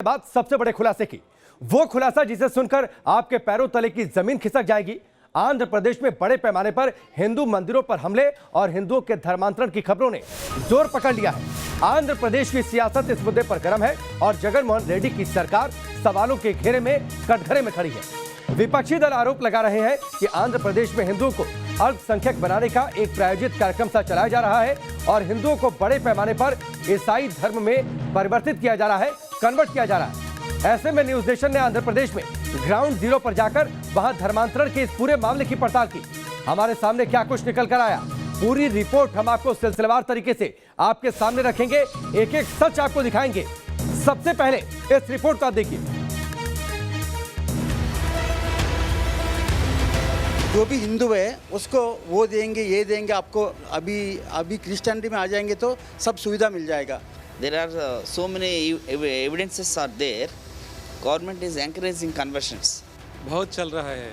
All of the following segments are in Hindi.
बाद सबसे बड़े खुलासे की, वो खुलासा जिसे सुनकर आपके पैरों तले की जमीन खिसक जाएगी। आंध्र प्रदेश में बड़े पैमाने पर हिंदू मंदिरों पर हमले और हिंदुओं के धर्मांतरण की खबरों ने जोर पकड़ लिया है। आंध्र प्रदेश की सियासत इस मुद्दे पर गर्म है और जगनमोहन रेड्डी की सरकार सवालों के घेरे में कटघरे में खड़ी है। विपक्षी दल आरोप लगा रहे हैं कि आंध्र प्रदेश में हिंदुओं को अल्पसंख्यक बनाने का एक प्रायोजित कार्यक्रम सा चलाया जा रहा है और हिंदुओं को बड़े पैमाने पर ईसाई धर्म में परिवर्तित किया जा रहा है, कन्वर्ट किया जा रहा है। ऐसे में न्यूज नेशन ने आंध्र प्रदेश में ग्राउंड जीरो पर जाकर वहां धर्मांतरण के इस पूरे मामले की पड़ताल की। हमारे सामने क्या कुछ निकल कर आया, पूरी रिपोर्ट हम आपको सिलसिलेवार तरीके से आपके सामने रखेंगे, एक एक सच आपको दिखाएंगे। सबसे पहले इस रिपोर्ट को आप देखिए। जो भी हिंदू है उसको वो देंगे, ये देंगे, आपको अभी क्रिश्चियनिटी में आ जाएंगे तो सब सुविधा मिल जाएगा। There are so many evidences are there. Government is encouraging conversions. बहुत चल रहा है,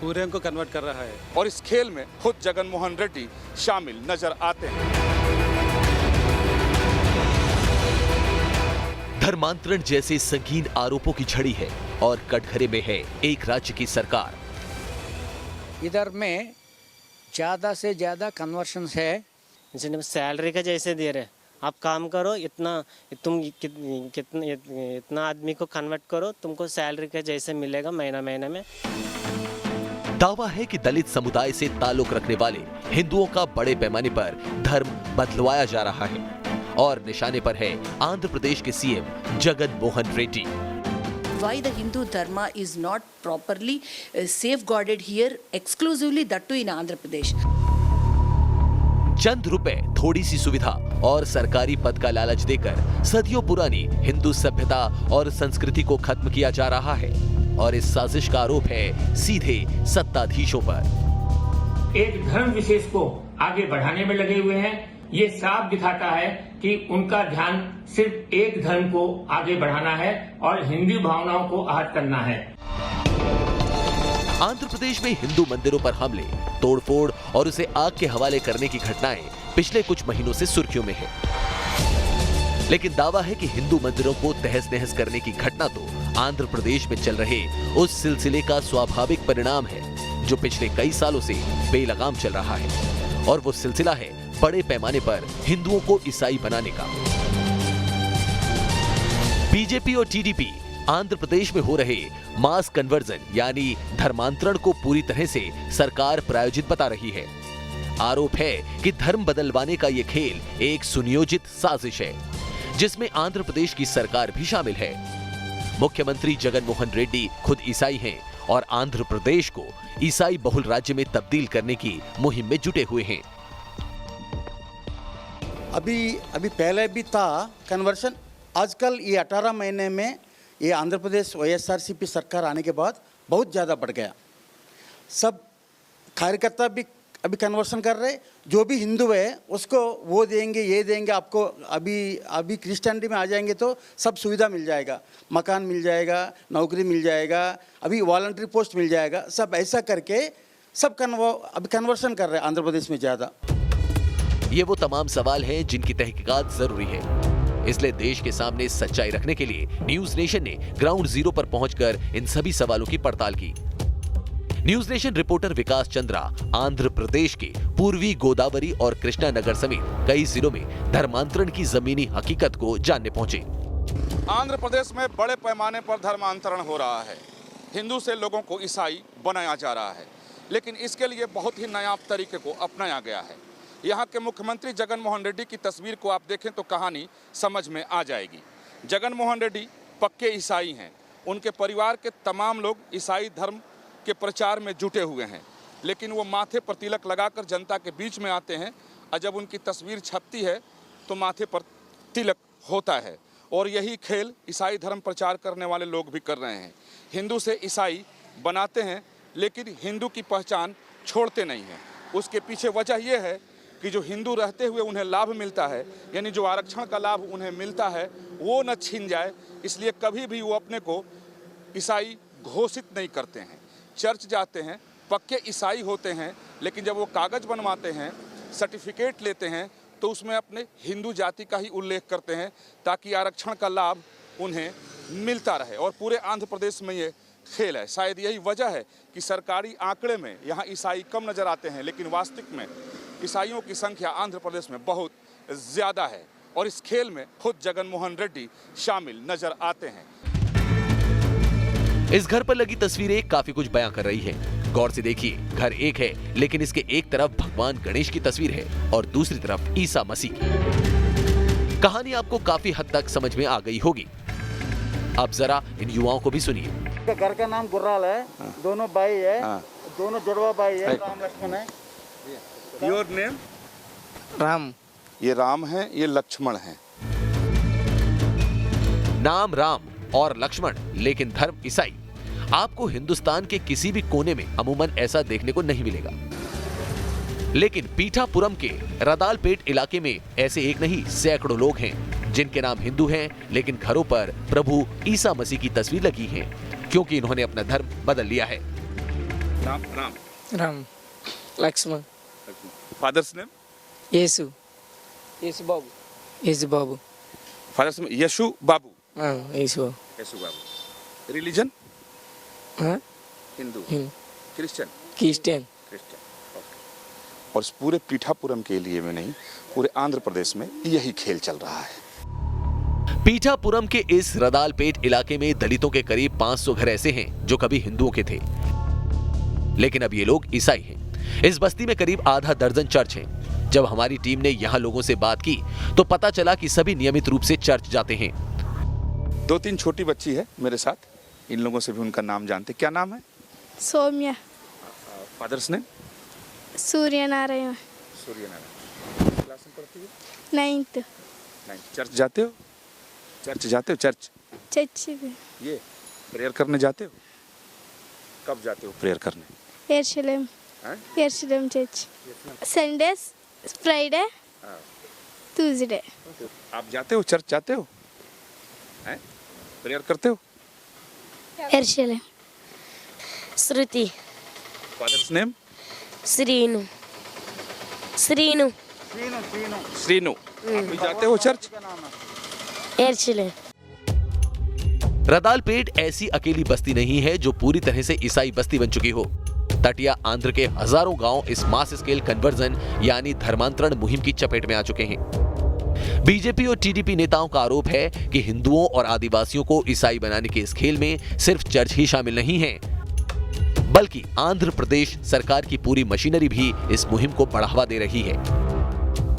पूरे को कन्वर्ट कर रहा है और इस खेल में खुद जगनमोहन रेड्डी शामिल नजर आते हैं। धर्मांतरण जैसे संगीन आरोपों की झड़ी है और कटघरे में है एक राज्य की सरकार। इधर में ज़्यादा से ज़्यादा कन्वर्शंस है। सैलरी का जैसे दे रहे, आप काम करो, इतना आदमी को कन्वर्ट करो, तुमको सैलरी का जैसे मिलेगा महीना में। दावा है कि दलित समुदाय से ताल्लुक रखने वाले हिंदुओं का बड़े पैमाने पर धर्म बदलवाया जा रहा है और निशाने पर है आंध्र प्रदेश के CM Jaganmohan Reddy. Why the Hindu dharma is not properly safeguarded here exclusively, that too in Andhra Pradesh. चंद रुपए, थोड़ी सी सुविधा और सरकारी पद का लालच देकर सदियों पुरानी हिंदू सभ्यता और संस्कृति को खत्म किया जा रहा है और इस साजिश का आरोप है सीधे सत्ताधीशों पर। एक धर्म विशेष को आगे बढ़ाने में लगे हुए हैं। ये साफ दिखाता है कि उनका ध्यान सिर्फ एक धर्म को आगे बढ़ाना है और हिंदू भावनाओं को आहत करना है। आंध्र प्रदेश में हिंदू मंदिरों पर हमले, तोड़फोड़ और उसे आग के हवाले करने की घटनाएं पिछले कुछ महीनों से सुर्खियों में है। लेकिन दावा है कि हिंदू मंदिरों को तहस नहस करने की घटना तो आंध्र प्रदेश में चल रहे उस सिलसिले का स्वाभाविक परिणाम है जो पिछले कई सालों से बेलगाम चल रहा है और वो सिलसिला है बड़े पैमाने पर हिंदुओं को ईसाई बनाने का। बीजेपी और टीडीपी आंध्र प्रदेश में हो रहे मास कन्वर्जन यानी धर्मांतरण को पूरी तरह से सरकार प्रायोजित बता रही है। आरोप है कि धर्म बदलवाने का ये खेल एक सुनियोजित साजिश है जिसमें आंध्र प्रदेश की सरकार भी शामिल है। मुख्यमंत्री जगनमोहन रेड्डी खुद ईसाई हैं और आंध्र प्रदेश को ईसाई बहुल राज्य में तब्दील करने की मुहिम में जुटे हुए हैं। अभी पहले भी था कन्वर्शन। आजकल ये 18 महीने में ये आंध्र प्रदेश वाईएसआरसीपी सरकार आने के बाद बहुत ज़्यादा बढ़ गया। सब कार्यकर्ता भी अभी कन्वर्शन कर रहे। जो भी हिंदू है उसको वो देंगे, ये देंगे, आपको अभी क्रिश्चियनिटी में आ जाएंगे तो सब सुविधा मिल जाएगा, मकान मिल जाएगा, नौकरी मिल जाएगा, अभी वॉलंटरी पोस्ट मिल जाएगा। सब ऐसा करके सब अभी कन्वर्शन कर रहे हैं आंध्र प्रदेश में ज़्यादा। ये वो तमाम सवाल हैं जिनकी तहकीकात जरूरी है, इसलिए देश के सामने सच्चाई रखने के लिए न्यूज नेशन ने ग्राउंड जीरो पर पहुंचकर इन सभी सवालों की पड़ताल की। न्यूज नेशन रिपोर्टर विकास चंद्रा आंध्र प्रदेश के पूर्वी गोदावरी और कृष्णा नगर समेत कई जिलों में धर्मांतरण की जमीनी हकीकत को जानने पहुंचे। आंध्र प्रदेश में बड़े पैमाने पर धर्मांतरण हो रहा है। हिंदू से लोगों को ईसाई बनाया जा रहा है, लेकिन इसके लिए बहुत ही नायाब तरीके को अपनाया गया है। यहाँ के मुख्यमंत्री जगनमोहन रेड्डी की तस्वीर को आप देखें तो कहानी समझ में आ जाएगी। जगनमोहन रेड्डी पक्के ईसाई हैं। उनके परिवार के तमाम लोग ईसाई धर्म के प्रचार में जुटे हुए हैं, लेकिन वो माथे पर तिलक लगाकर जनता के बीच में आते हैं और जब उनकी तस्वीर छपती है तो माथे पर तिलक होता है। और यही खेल ईसाई धर्म प्रचार करने वाले लोग भी कर रहे हैं। हिंदू से ईसाई बनाते हैं, लेकिन हिंदू की पहचान छोड़ते नहीं हैं। उसके पीछे वजह यह है कि जो हिंदू रहते हुए उन्हें लाभ मिलता है, यानी जो आरक्षण का लाभ उन्हें मिलता है, वो न छीन जाए, इसलिए कभी भी वो अपने को ईसाई घोषित नहीं करते हैं। चर्च जाते हैं, पक्के ईसाई होते हैं, लेकिन जब वो कागज़ बनवाते हैं, सर्टिफिकेट लेते हैं, तो उसमें अपने हिंदू जाति का ही उल्लेख करते हैं ताकि आरक्षण का लाभ उन्हें मिलता रहे और पूरे आंध्र प्रदेश में ये खेल है। शायद यही वजह है कि सरकारी आंकड़े में यहाँ ईसाई कम नजर आते हैं, लेकिन वास्तविक में ईसाइयों की संख्या आंध्र प्रदेश में बहुत ज़्यादा है और इस खेल में खुद जगन मोहन रेड्डी शामिल नजर आते हैं। इस घर पर लगी तस्वीरें काफी कुछ बयां कर रही हैं। गौर से देखिए, घर एक है लेकिन इसके एक तरफ भगवान गणेश की तस्वीर है और दूसरी तरफ ईसा मसीह की। कहानी आपको काफी हद तक समझ में आ गई होगी। अब जरा इन युवाओं को भी सुनिए। घर का नाम गुर्राल है, दोनों भाई है, दोनों जुड़वा भाई है, राम लक्ष्मण है। Your name? राम। ये राम है, ये लक्ष्मण है। नाम राम और लक्ष्मण, लेकिन धर्म ईसाई। आपको हिंदुस्तान के किसी भी कोने में अमूमन ऐसा देखने को नहीं मिलेगा, लेकिन पीठापुरम के रदालपेट इलाके में ऐसे एक नहीं सैकड़ों लोग हैं जिनके नाम हिंदू हैं, लेकिन घरों पर प्रभु ईसा मसीह की तस्वीर लगी है क्योंकि इन्होंने अपना धर्म बदल लिया है। नाम? Ram. Ram. Laxman. Father's name? Yeshu. Yeshu Babu. Yeshu Babu. Father's name Yashu Babu. हाँ, यीशु बाबू। रिलीजन? हाँ, हिंदू। क्रिश्चियन? क्रिश्चियन। और इस पूरे पीठापुरम के लिए में नहीं, पूरे आंध्र प्रदेश में यही खेल चल रहा है। पीठापुरम के इस रदालपेट इलाके में दलितों के करीब 500 घर ऐसे हैं जो कभी हिंदुओं के थे, लेकिन अब ये लोग ईसाई हैं। इस बस्ती में करीब आधा दर्जन चर्च हैं। जब हमारी टीम ने यहाँ लोगों से बात की तो पता चला कि सभी नियमित रूप से चर्च जाते हैं। 2-3 छोटी बच्ची है मेरे साथ, इन लोगों से भी उनका नाम जानते। क्या नाम है? Soumya. Father's name? Suryanarayan. Suryanarayan. Class में पढ़ती है? 9th। चर्च जाते हो? चर्च जाते हो? चर्च ये प्रेयर करने जाते हो? कब जाते हो प्रेयर करने? यरूशलेम। यरूशलेम चर्च। Sunday, Friday, Tuesday. आप जाते हो? चर्च जाते हो? प्रेयर करते हो? Jerusalem. Shruti. Father's name? Srinu. Srinu. Srinu. आप भी जाते हो चर्च? यरूशलेम। रदालपेट ऐसी अकेली बस्ती नहीं है जो पूरी तरह से ईसाई बस्ती बन चुकी हो। तटिया आंध्र के हजारों गांव इस मास स्केल कन्वर्जन यानी धर्मांतरण मुहिम की चपेट में आ चुके हैं। बीजेपी और टीडीपी नेताओं का आरोप है कि हिंदुओं और आदिवासियों को ईसाई बनाने के इस खेल में सिर्फ चर्च ही शामिल नहीं है, बल्कि आंध्र प्रदेश सरकार की पूरी मशीनरी भी इस मुहिम को बढ़ावा दे रही है।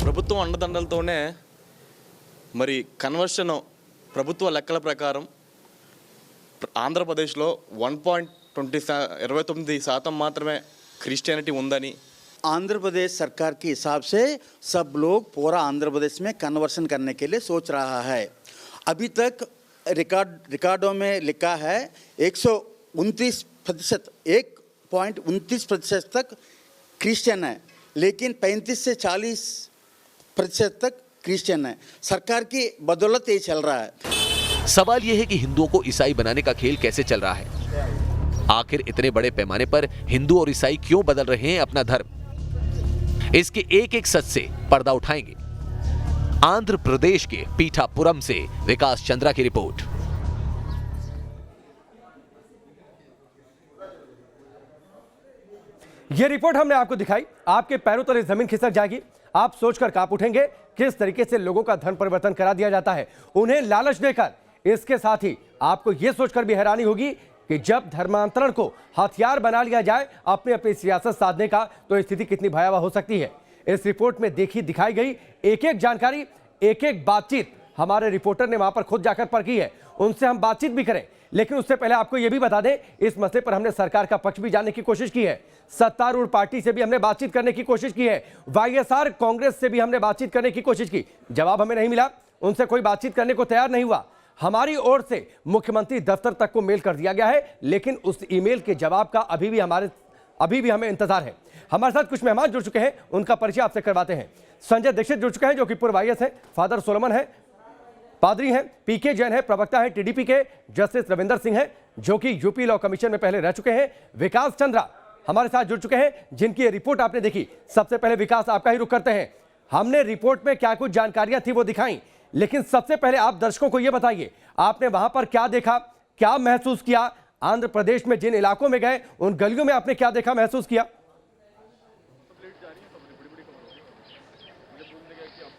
ప్రభుత్వం అండదండలతోనే మరి కన్వర్షన్ ప్రభుత్వ లెక్కల ప్రకారం ఆంధ్రప్రదేశ్లో 1.29% మాత్రమే క్రిస్టియానిటీ ఉందని आंध्र प्रदेश सरकार के हिसाब से सब लोग पूरा आंध्र प्रदेश में कन्वर्शन करने के लिए सोच रहा है। अभी तक रिकॉर्डों में लिखा है 129%, 1.29% तक क्रिश्चियन है, लेकिन 35 से 40% तक क्रिश्चियन है। सरकार की बदौलत ये चल रहा है। सवाल यह है कि हिंदुओं को ईसाई बनाने का खेल कैसे चल रहा है? आखिर इतने बड़े पैमाने पर हिंदू और ईसाई क्यों बदल रहे हैं अपना धर्म? इसके एक एक सच से पर्दा उठाएंगे। आंध्र प्रदेश के पीठापुरम से विकास चंद्रा की रिपोर्ट। यह रिपोर्ट हमने आपको दिखाई, आपके पैरों तले जमीन खिसक जाएगी। आप सोचकर कांप उठेंगे किस तरीके से लोगों का धर्म परिवर्तन करा दिया जाता है, उन्हें लालच देकर। इसके साथ ही आपको यह सोचकर भी हैरानी होगी कि जब धर्मांतरण को हथियार बना लिया जाए अपनी अपनी सियासत साधने का, तो स्थिति कितनी भयावह हो सकती है। इस रिपोर्ट में दिखाई गई एक एक जानकारी, एक एक बातचीत हमारे रिपोर्टर ने वहां पर खुद जाकर परखी है। उनसे हम बातचीत भी करें, लेकिन उससे पहले आपको यह भी बता दें, इस मसले पर हमने सरकार का पक्ष भी जानने की कोशिश की है। सत्तारूढ़ पार्टी से भी हमने बातचीत करने की कोशिश की है, वाईएसआर कांग्रेस से भी हमने बातचीत करने की कोशिश की, जवाब हमें नहीं मिला। उनसे कोई बातचीत करने को तैयार नहीं हुआ। हमारी ओर से मुख्यमंत्री दफ्तर तक को मेल कर दिया गया है, लेकिन उस ईमेल के जवाब का अभी भी हमें इंतजार है। हमारे साथ कुछ मेहमान जुड़ चुके हैं, उनका परिचय आपसे करवाते हैं। संजय दीक्षित जुड़ चुके हैं जो कि पूर्व आईएएस हैं, फादर सोलोमन है, पादरी हैं, पीके जैन है, प्रवक्ता है टीडीपी के, जस्टिस रविंदर सिंह है जो कि यूपी लॉ कमीशन में पहले रह चुके हैं, विकास चंद्रा हमारे साथ जुड़ चुके हैं जिनकी रिपोर्ट आपने देखी। सबसे पहले विकास आपका ही रुख करते हैं। हमने रिपोर्ट में क्या कुछ जानकारियां थी वो दिखाई, लेकिन सबसे पहले आप दर्शकों को यह बताइए, आपने वहां पर क्या देखा, क्या महसूस किया? आंध्र प्रदेश में जिन इलाकों में गए उन गलियों में आपने क्या देखा, महसूस किया?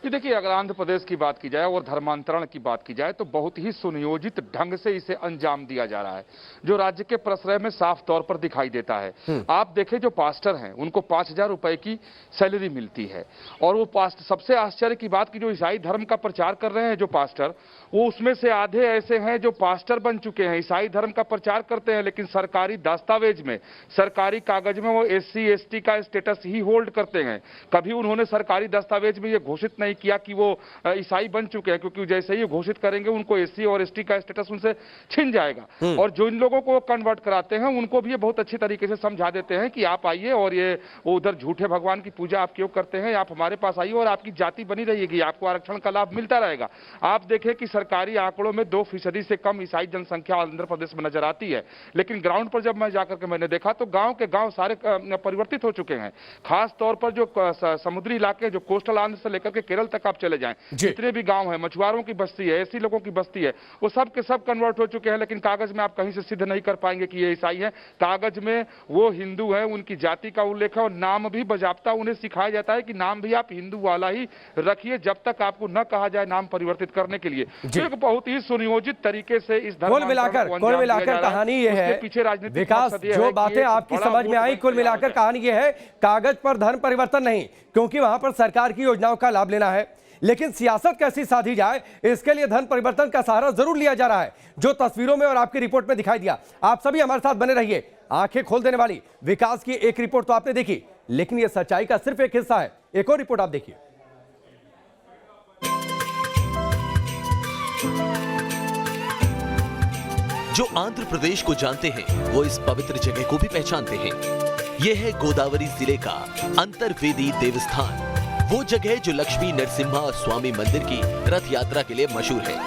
कि देखिए, अगर आंध्र प्रदेश की बात की जाए और धर्मांतरण की बात की जाए तो बहुत ही सुनियोजित ढंग से इसे अंजाम दिया जा रहा है, जो राज्य के प्रश्रय में साफ तौर पर दिखाई देता है। आप देखें, जो पास्टर हैं उनको 5,000 रुपए की सैलरी मिलती है, और वो पास्टर, सबसे आश्चर्य की बात की जो ईसाई धर्म का प्रचार कर रहे हैं जो पास्टर, वो उसमें से आधे ऐसे हैं जो पास्टर बन चुके हैं, ईसाई धर्म का प्रचार करते हैं, लेकिन सरकारी दस्तावेज में, सरकारी कागज में वो SC ST का स्टेटस ही होल्ड करते हैं। कभी उन्होंने सरकारी दस्तावेज में ये घोषित नहीं किया कि वो ईसाई बन चुके हैं, क्योंकि जैसे ही घोषित करेंगे उनको SC और ST का स्टेटस उनसे छिन जाएगा। और जो इन लोगों को कन्वर्ट कराते हैं उनको भी ये बहुत अच्छी तरीके से समझा देते हैं कि आप आइए और ये उधर झूठे भगवान की पूजा आप क्यों करते हैं, आप हमारे पास आइए और आपकी जाति बनी रहेगी, आपको आरक्षण का लाभ मिलता रहेगा। आप देखें कि सरकारी आंकड़ों में 2% से कम ईसाई जनसंख्या आंध्र प्रदेश में नजर आती है, लेकिन ग्राउंड पर जब मैं जाकर के मैंने देखा तो गांव के गांव सारे परिवर्तित हो चुके हैं। खास तौर पर जो समुद्री इलाके, जो कोस्टल आंध्र से लेकर के केरल तक आप चले जाएं, जितने भी गांव हैं, मछुआरों की बस्ती है, ऐसी लोगों की बस्ती है, वो सब के सब कन्वर्ट हो चुके हैं। लेकिन कागज में आप कहीं से सिद्ध नहीं कर पाएंगे कि ये ईसाई है। कागज में वो हिंदू है, उनकी जाति का उल्लेख है, और नाम भी बजाबता उन्हें सिखाया जाता है कि नाम भी आप हिंदू वाला ही रखिए, जब तक आपको न कहा जाए नाम परिवर्तित करने के लिए। एक बहुत ही सुनियोजित तरीके से इस कुल मिलाकर कहानी ये है, पीछे राजनीतिक विकास, जो बातें आपकी समझ में आई, कुल मिलाकर कहानी ये है, कागज पर धर्म परिवर्तन नहीं, क्योंकि वहां पर सरकार की योजनाओं का लाभ लेना है, लेकिन सियासत कैसी साधी जाए इसके लिए धर्म परिवर्तन का सहारा जरूर लिया जा रहा है, जो तस्वीरों में और आपकी रिपोर्ट में दिखाई दिया। आप सभी हमारे साथ बने रहिए। आंखें खोल देने वाली विकास की एक रिपोर्ट तो आपने देखी, लेकिन यह सच्चाई का सिर्फ एक हिस्सा है। एक और रिपोर्ट आप देखिए। जो आंध्र प्रदेश को जानते हैं वो इस पवित्र जगह को भी पहचानते हैं। यह है गोदावरी जिले का अंतर्वेदी देवस्थान, वो जगह जो लक्ष्मी नरसिम्हा स्वामी मंदिर की रथ यात्रा के लिए मशहूर है।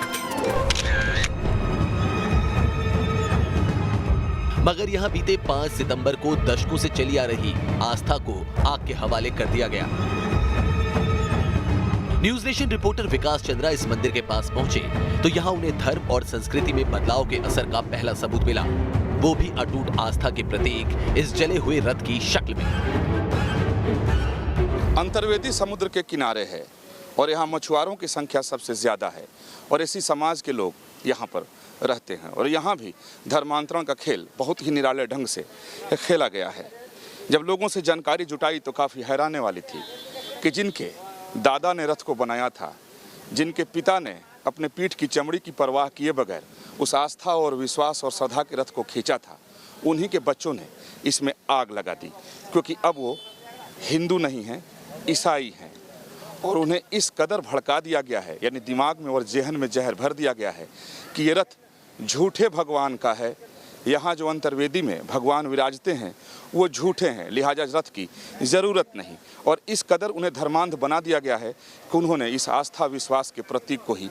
मगर यहां बीते 5 सितंबर को दशकों से चली आ रही आस्था को आग के हवाले कर दिया गया। न्यूज नेशन रिपोर्टर विकास चंद्रा इस मंदिर के पास पहुंचे तो यहां उन्हें धर्म और संस्कृति में बदलाव के असर का पहला सबूत मिला, वो भी अटूट आस्था के प्रतीक इस जले हुए रथ की शक्ल में। अंतर्वेदी समुद्र के किनारे है और यहाँ मछुआरों की संख्या सबसे ज्यादा है, और इसी समाज के लोग यहाँ पर रहते हैं, और यहाँ भी धर्मांतरण का खेल बहुत ही निराले ढंग से खेला गया है। जब लोगों से जानकारी जुटाई तो काफ़ी हैरानी वाली थी कि जिनके दादा ने रथ को बनाया था, जिनके पिता ने अपने पीठ की चमड़ी की परवाह किए बगैर उस आस्था और विश्वास और श्रद्धा के रथ को खींचा था, उन्हीं के बच्चों ने इसमें आग लगा दी, क्योंकि अब वो हिंदू नहीं हैं, ईसाई हैं, और उन्हें इस कदर भड़का दिया गया है, यानी दिमाग में और जेहन में जहर भर दिया गया है कि ये रथ झूठे भगवान का है। यहाँ जो अंतर्वेदी में भगवान विराजते हैं वो झूठे हैं, लिहाजा रथ की ज़रूरत नहीं। और इस कदर उन्हें धर्मांध बना दिया गया है कि उन्होंने इस आस्था विश्वास के प्रतीक को ही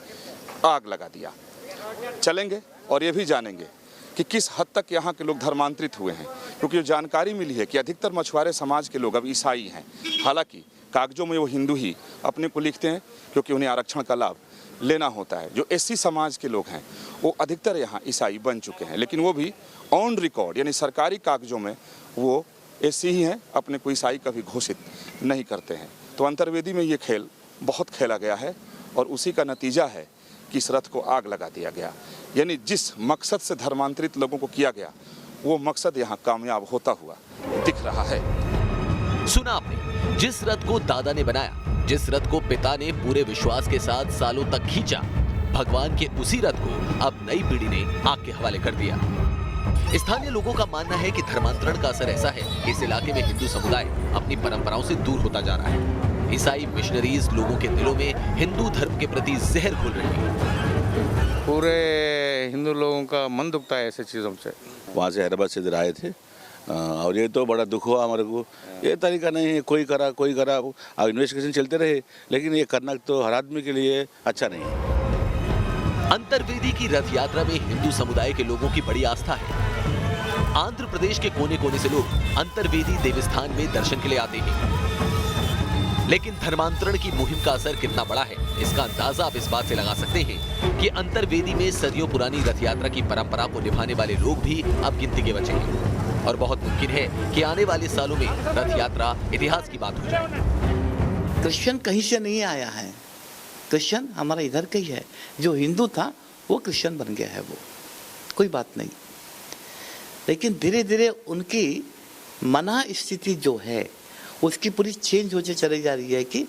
आग लगा दिया। चलेंगे और ये भी जानेंगे कि किस हद तक यहाँ के लोग धर्मांतरित हुए हैं, क्योंकि जानकारी मिली है कि अधिकतर मछुआरे समाज के लोग अब ईसाई हैं। हालांकि कागजों में वो हिंदू ही अपने को लिखते हैं, क्योंकि उन्हें आरक्षण का लाभ लेना होता है। जो SC समाज के लोग हैं वो अधिकतर यहाँ ईसाई बन चुके हैं, लेकिन वो भी ऑन रिकॉर्ड यानी सरकारी कागजों में वो SC ही हैं, अपने को ईसाई कभी घोषित नहीं करते हैं। तो अंतर्वेदी में ये खेल बहुत खेला गया है, और उसी का नतीजा है कि इस रथ को आग लगा दिया गया। यानी जिस मकसद से धर्मांतरित लोगों को किया गया वो मकसद यहाँ कामयाब होता हुआ दिख रहा है। सुना आपने, जिस रथ को दादा ने बनाया, जिस रथ को पिता ने पूरे विश्वास के साथ सालों तक खींचा, भगवान के उसी रथ को अब नई पीढ़ी ने आग के हवाले कर दिया। स्थानीय लोगों का मानना है कि धर्मांतरण का असर ऐसा है कि इस इलाके में हिंदू समुदाय अपनी परंपराओं से दूर होता जा रहा है। ईसाई मिशनरीज लोगों के दिलों में हिंदू धर्म के प्रति जहर घोल रही है। पूरे हिंदू लोगों का मन दुखता है ऐसे चीजों से। वहाँ से हैदराबाद से इधर आए थे, और ये तो बड़ा दुख हुआ हमारे को। ये तरीका नहीं है, कोई करा अब इन्वेस्टिगेशन चलते रहे, लेकिन ये करना तो हर आदमी के लिए अच्छा नहीं है। अंतर्वेदी की रथ यात्रा में हिंदू समुदाय के लोगों की बड़ी आस्था है। आंध्र प्रदेश के कोने कोने से लोग अंतर्वेदी देवस्थान में दर्शन के लिए आते हैं, लेकिन धर्मांतरण की मुहिम का असर कितना बड़ा है इसका अंदाजा आप इस बात से लगा सकते हैं कि अंतर्वेदी में सदियों पुरानी रथ यात्रा की परंपरा को निभाने वाले लोग भी अब गिनती के बचे हैं और बहुत मुमकिन है कि आने वाले सालों में रथ यात्रा इतिहास की बात हो जाए। क्रिश्चियन कहीं से नहीं आया है, क्रिश्चियन हमारा इधर का ही है। जो हिंदू था वो क्रिश्चियन बन गया है, वो कोई बात नहीं। लेकिन धीरे धीरे उनकी मना स्थिति जो है उसकी पूरी चेंज होती चली जा रही है कि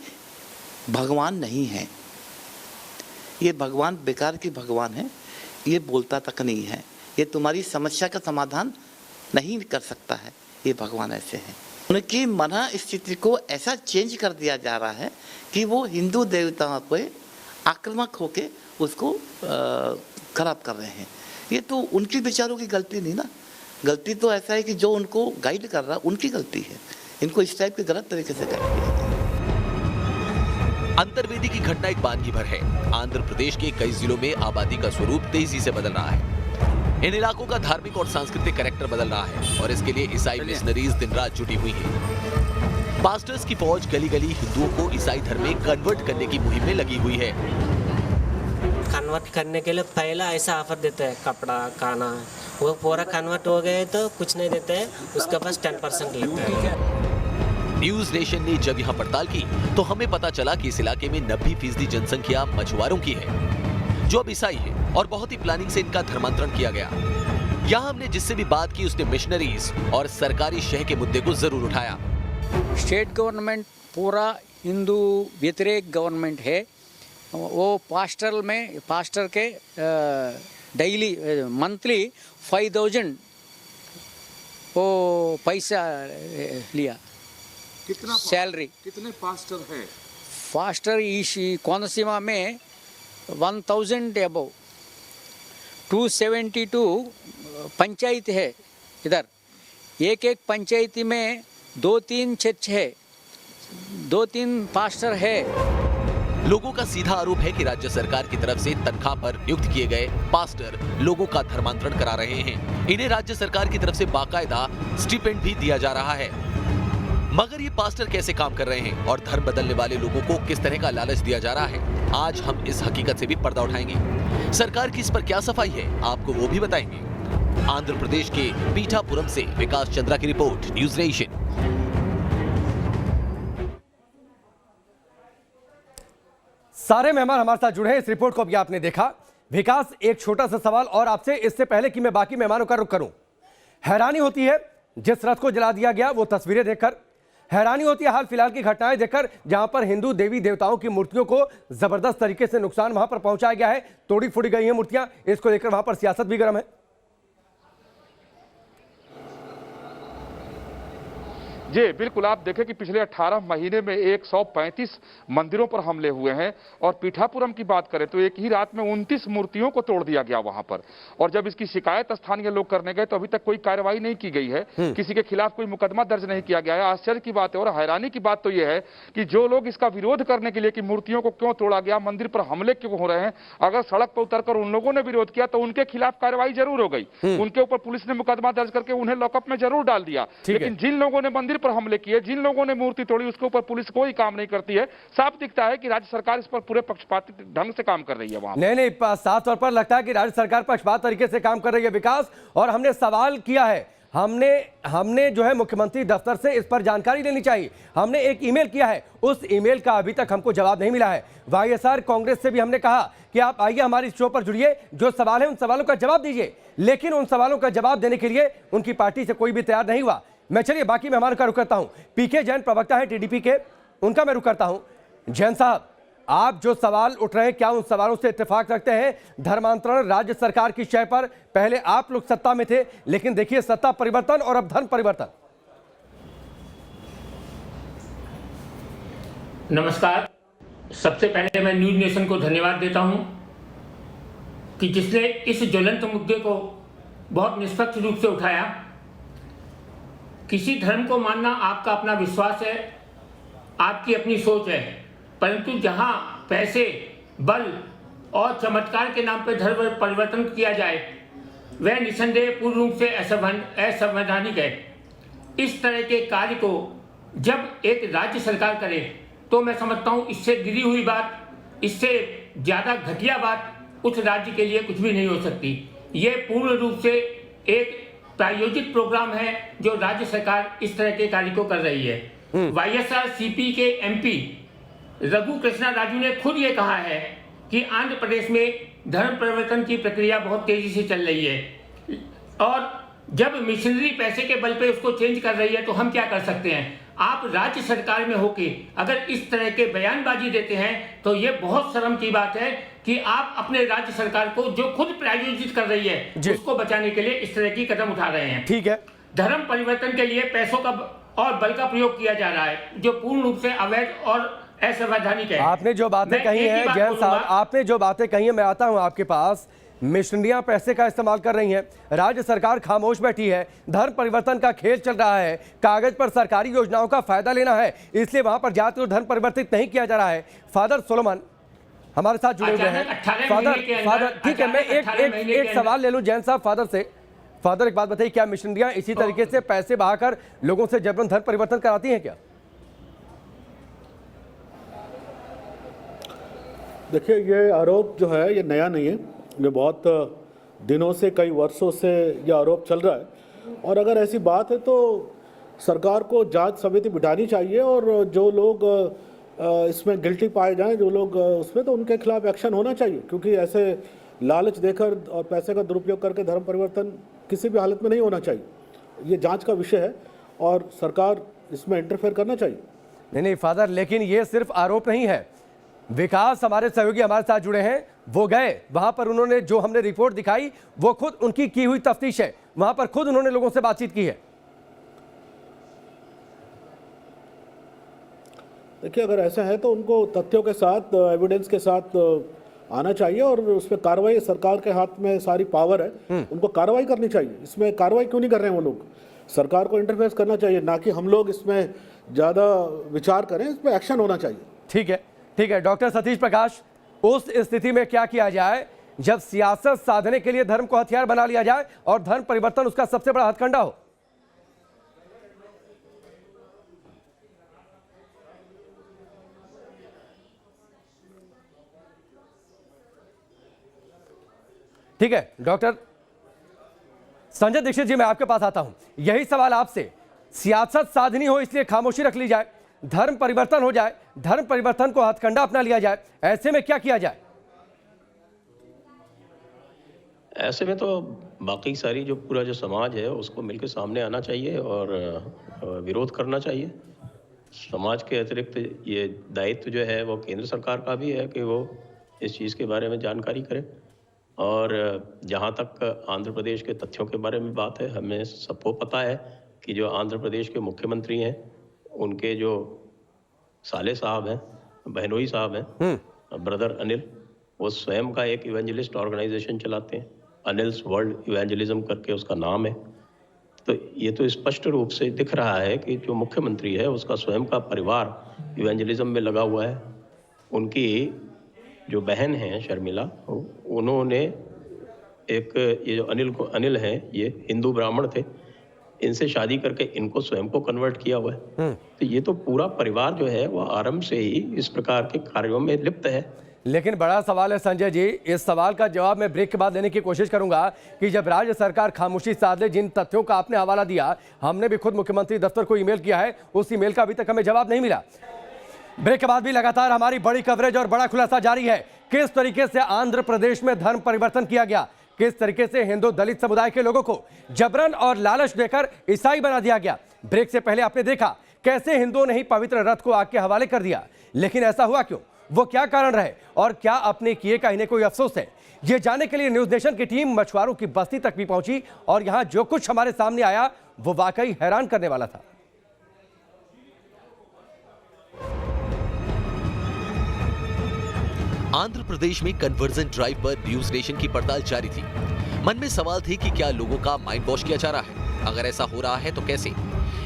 भगवान नहीं है, ये भगवान बेकार की भगवान है, ये बोलता तक नहीं है, ये तुम्हारी समस्या का समाधान नहीं कर सकता है, ये भगवान ऐसे है। उनकी मना स्थिति को ऐसा चेंज कर दिया जा रहा है कि वो हिंदू देवताओं पे आक्रामक होके उसको खराब कर रहे हैं। ये तो उनकी विचारों की गलती नहीं ना, गलती तो ऐसा है कि जो उनको गाइड कर रहा उनकी गलती है, इनको इस टाइप के गलत तरीके से गाइड किया गया। अंतर्वेदी की घटना एक बानगी भर है। आंध्र प्रदेश के कई जिलों में आबादी का स्वरूप तेजी से बदल रहा है। इन इलाकों का धार्मिक और सांस्कृतिक कैरेक्टर बदल रहा है और इसके लिए ईसाई मिशनरीज दिन रात जुटी हुई हैं। पास्टर्स की फौज गली गली हिंदुओं को ईसाई धर्म में कन्वर्ट करने की मुहिम में लगी हुई है। कन्वर्ट करने के लिए पहला ऐसा ऑफर देते हैं, कपड़ा, खाना, वो पूरा कन्वर्ट हो गए तो कुछ नहीं देते हैं, उसके पास 10% लेते हैं। न्यूज नेशन ने जब यहाँ पड़ताल की तो हमें पता चला कि इस इलाके में 90% जनसंख्या मछुआरों की है जो अब ईसाई है और बहुत ही प्लानिंग से इनका धर्मांतरण किया गया। यहाँ हमने जिससे भी बात की उसने मिशनरीज और सरकारी शह के मुद्दे को जरूर उठाया। स्टेट गवर्नमेंट पूरा हिंदू व्यतिरेक गवर्नमेंट है। वो पास्टर के डेली मंथली 5000 वो पैसा लिया। कितना सैलरी? कितने पास्टर है? पास्टर कोनसीमा में 1000 अबव, 272 पंचायत है इधर। एक पंचायती में 2-3 चर्च है, 2-3 पास्टर है। लोगों का सीधा आरोप है कि राज्य सरकार की तरफ से तनख्वाह पर नियुक्त किए गए पास्टर लोगों का धर्मांतरण करा रहे हैं। इन्हें राज्य सरकार की तरफ से बाकायदा स्टिपेंड भी दिया जा रहा है। मगर ये पास्टर कैसे काम कर रहे हैं और धर्म बदलने वाले लोगों को किस तरह का लालच दिया जा रहा है, आज हम इस हकीकत से भी पर्दा उठाएंगे। सरकार की इस पर क्या सफाई है, आपको वो भी बताएंगे। आंध्र प्रदेश के पीठापुरम से विकास चंद्रा की रिपोर्ट, न्यूज नेशन। सारे मेहमान हमारे साथ जुड़े हैं। इस रिपोर्ट को अभी आपने देखा। विकास, एक छोटा सा सवाल और आपसे, इससे पहले कि मैं बाकी मेहमानों का रुख करूं। हैरानी होती है जिस रथ को जला दिया गया वो तस्वीरें देखकर, हैरानी होती है हाल फिलहाल की घटनाएं देखकर जहां पर हिंदू देवी देवताओं की मूर्तियों को जबरदस्त तरीके से नुकसान वहां पर पहुंचाया गया है, तोड़ी फोड़ी गई है मूर्तियां। इसको लेकर वहां पर सियासत भी गर्म है। जी बिल्कुल, आप देखें कि पिछले 18 महीने में 135 मंदिरों पर हमले हुए हैं और पीठापुरम की बात करें तो एक ही रात में 29 मूर्तियों को तोड़ दिया गया वहां पर। और जब इसकी शिकायत स्थानीय लोग करने गए तो अभी तक कोई कार्रवाई नहीं की गई है, किसी के खिलाफ कोई मुकदमा दर्ज नहीं किया गया है। आश्चर्य की बात है और हैरानी की बात तो यह है कि जो लोग इसका विरोध करने के लिए कि मूर्तियों को क्यों तोड़ा गया, मंदिर पर हमले क्यों हो रहे हैं, अगर सड़क पर उतरकर उन लोगों ने विरोध किया तो उनके खिलाफ कार्रवाई जरूर हो गई, उनके ऊपर पुलिस ने मुकदमा दर्ज करके उन्हें लॉकअप में जरूर डाल दिया। लेकिन जिन लोगों ने मंदिर पर हमले किए, जिन लोगों ने मूर्ति तोड़ी, उसके ऊपर पुलिस कोई काम नहीं करती है। साफ दिखता है कि राज्य सरकार इस पर पूरे पक्षपाती ढंग से काम कर रही है। वहां नहीं, साफ तौर पर लगता है कि राज्य सरकार पक्षपात तरीके से काम कर रही है विकास। और हमने सवाल किया है, हमने जो है मुख्यमंत्री दफ्तर से इस पर जानकारी लेनी चाहिए। हमने एक ईमेल किया है, उस ईमेल का अभी तक हमको जवाब नहीं मिला है। वाईएसआर कांग्रेस से भी हमने कहा कि आप आइए हमारी शो पर जुड़िए, जो सवाल है उन सवालों का जवाब दीजिए, लेकिन उन सवालों का जवाब देने के लिए उनकी पार्टी से कोई भी तैयार नहीं हुआ। मैं चलिए बाकी मेहमानों का रुख करता हूं। पीके जैन प्रवक्ता है टीडीपी के, उनका मैं रुख करता हूं। जैन साहब, आप जो सवाल उठ रहे हैं, क्या उन सवालों से इत्तेफाक रखते हैं? धर्मांतरण राज्य सरकार की शय पर, पहले आप लोग सत्ता में थे, लेकिन देखिए सत्ता परिवर्तन और अब धर्म परिवर्तन। नमस्कार। सबसे पहले मैं न्यूज नेशन को धन्यवाद देता हूं कि जिसने इस ज्वलंत मुद्दे को बहुत निष्पक्ष रूप से उठाया। किसी धर्म को मानना आपका अपना विश्वास है, आपकी अपनी सोच है, परंतु जहां पैसे, बल और चमत्कार के नाम पर धर्म परिवर्तन किया जाए वह निसंदेह पूर्ण रूप से असंवैधानिक है। इस तरह के कार्य को जब एक राज्य सरकार करे तो मैं समझता हूं इससे गिरी हुई बात इससे ज़्यादा घटिया बात उस राज्य के लिए कुछ भी नहीं हो सकती। ये पूर्ण रूप से एक प्रायोजित प्रोग्राम है जो राज्य सरकार इस तरह के कार्य को कर रही है। YSRCP के MP रघु कृष्णा राजू ने खुद ये कहा है कि आंध्र प्रदेश में धर्म परिवर्तन की प्रक्रिया बहुत तेजी से चल रही है और जब मिशनरी पैसे के बल पे उसको चेंज कर रही है तो हम क्या कर सकते हैं। आप राज्य सरकार में होके अगर इस तरह के बयानबाजी देते हैं तो ये बहुत शर्म की बात है कि आप अपने राज्य सरकार को जो खुद प्रायोजित कर रही है उसको बचाने के लिए इस तरह की कदम उठा रहे हैं। ठीक है, धर्म परिवर्तन के लिए पैसों का और बल का प्रयोग किया जा रहा है जो पूर्ण रूप से अवैध और असंवैधानिक है। आपने जो बातें कही हैं जैन साहब, आपने जो बातें कही हैं, मैं आता हूं आपके पास। मिशनरियां पैसे का इस्तेमाल कर रही हैं, राज्य सरकार खामोश बैठी है, धर्म परिवर्तन का खेल चल रहा है, कागज पर सरकारी योजनाओं का फायदा लेना है, इसलिए वहां पर जाति और धर्म परिवर्तित नहीं किया जा रहा है। फादर सोलोमन हमारे साथ जुड़े हुए हैं। फादर ठीक है, मैं एक सवाल ले लूं जैन साहब फादर से। फादर एक बात बताइए, क्या मिशनरियां इसी तरीके से पैसे बहाकर लोगों से जबरन धर्म परिवर्तन कराती हैं क्या? देखिए, ये आरोप जो है ये नया नहीं है, ये बहुत दिनों से, कई वर्षों से ये आरोप चल रहा है। और अगर ऐसी बात है तो सरकार को जांच समिति बिठानी चाहिए और जो लोग इसमें गिल्टी पाए जाएं, जो लोग उसमें, तो उनके खिलाफ एक्शन होना चाहिए, क्योंकि ऐसे लालच देकर और पैसे का दुरुपयोग करके धर्म परिवर्तन किसी भी हालत में नहीं होना चाहिए। ये जांच का विषय है और सरकार इसमें इंटरफेयर करना चाहिए। नहीं फादर, लेकिन ये सिर्फ आरोप नहीं है। विकास हमारे सहयोगी हमारे साथ जुड़े हैं, वो गए वहां पर, उन्होंने जो हमने रिपोर्ट दिखाई वो खुद उनकी की हुई तफ्तीश है, वहां पर खुद उन्होंने लोगों से बातचीत की है। देखिए, अगर ऐसा है तो उनको तथ्यों के साथ, एविडेंस के साथ आना चाहिए और उस पर कार्रवाई, सरकार के हाथ में सारी पावर है, उनको कार्रवाई करनी चाहिए। इसमें कार्रवाई क्यों नहीं कर रहे हैं वो लोग? सरकार को इंटरफेयर करना चाहिए, ना कि हम लोग इसमें ज़्यादा विचार करें, इस पर एक्शन होना चाहिए। ठीक है, ठीक है। डॉक्टर सतीश प्रकाश, उस स्थिति में क्या किया जाए जब सियासत साधने के लिए धर्म को हथियार बना लिया जाए और धर्म परिवर्तन उसका सबसे बड़ा हथकंडा हो? ठीक है डॉक्टर संजय दीक्षित जी, मैं आपके पास आता हूं। यही सवाल आपसे, सियासत साधनी हो इसलिए खामोशी रख ली जाए, धर्म परिवर्तन हो जाए, धर्म परिवर्तन को हथकंडा अपना लिया जाए, ऐसे में क्या किया जाए? ऐसे में तो बाकी सारी जो पूरा जो समाज है उसको मिलकर सामने आना चाहिए और विरोध करना चाहिए। समाज के अतिरिक्त ये दायित्व जो है वो केंद्र सरकार का भी है कि वो इस चीज़ के बारे में जानकारी करे। और जहाँ तक आंध्र प्रदेश के तथ्यों के बारे में बात है, हमें सबको पता है कि जो आंध्र प्रदेश के मुख्यमंत्री हैं, उनके जो साले साहब हैं, बहनोई साहब हैं, ब्रदर अनिल, वो स्वयं का एक इवेंजलिस्ट ऑर्गेनाइजेशन चलाते हैं, अनिल्स वर्ल्ड इवेंजलिज्म करके उसका नाम है। तो ये तो स्पष्ट रूप से दिख रहा है कि जो मुख्यमंत्री है उसका स्वयं का परिवार इवेंजलिज्म में लगा हुआ है। उनकी जो बहन हैं शर्मिला, उन्होंने एक, ये जो अनिल हैं, ये हिंदू ब्राह्मण थे, इनसे शादी करके इनको स्वयं को कन्वर्ट किया हुआ है। तो ये तो पूरा परिवार जो है वो आरंभ से ही इस प्रकार के कार्यों में लिप्त है। लेकिन बड़ा सवाल है संजय जी, इस सवाल का जवाब मैं ब्रेक के बाद देने की कोशिश करूंगा कि जब राज्य सरकार खामोशी साध ले, जिन तथ्यों का आपने हवाला दिया, हमने भी खुद मुख्यमंत्री दफ्तर को ईमेल किया है, उस ईमेल का अभी तक हमें जवाब नहीं मिला। ब्रेक के बाद भी लगातार हमारी बड़ी कवरेज और बड़ा खुलासा जारी है। किस तरीके से आंध्र प्रदेश में धर्म परिवर्तन किया गया, किस तरीके से हिंदू दलित समुदाय के लोगों को जबरन और लालच देकर ईसाई बना दिया गया। ब्रेक से पहले आपने देखा कैसे हिंदुओं ने ही पवित्र रथ को आग के हवाले कर दिया, लेकिन ऐसा हुआ क्यों, वो क्या कारण रहे और क्या अपने किए का इन्हें कोई अफसोस है? ये जानने के लिए न्यूज नेशन की टीम मछुआरों की बस्ती तक भी पहुंची और यहां जो कुछ हमारे सामने आया वो वाकई हैरान करने वाला था। आंध्र प्रदेश में कन्वर्जन ड्राइव पर न्यूज नेशन की पड़ताल जारी थी। मन में सवाल थे कि क्या लोगों का माइंड वॉश किया जा रहा है? अगर ऐसा हो रहा है तो कैसे?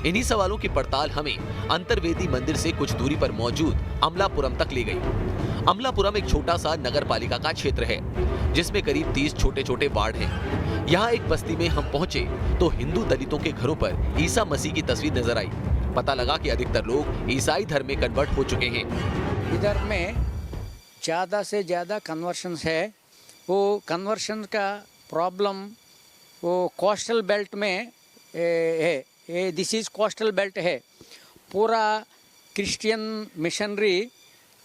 इन्हीं सवालों की पड़ताल हमें अंतर्वेदी मंदिर से कुछ दूरी पर मौजूद अमलापुरम तक ले गई। अमलापुरम एक छोटा सा नगर पालिका का क्षेत्र है जिसमें करीब 30 छोटे छोटे वार्ड हैं। यहाँ एक बस्ती में हम पहुंचे तो हिंदू दलितों के घरों पर ईसा मसीह की तस्वीर नजर आई। पता लगा कि अधिकतर लोग ईसाई धर्म में कन्वर्ट हो चुके हैं। इधर में ज़्यादा से ज़्यादा कन्वर्शन है। वो कन्वर्शन का प्रॉब्लम वो कोस्टल बेल्ट में है। दिस इज़ कोस्टल बेल्ट है। पूरा क्रिश्चियन मिशनरी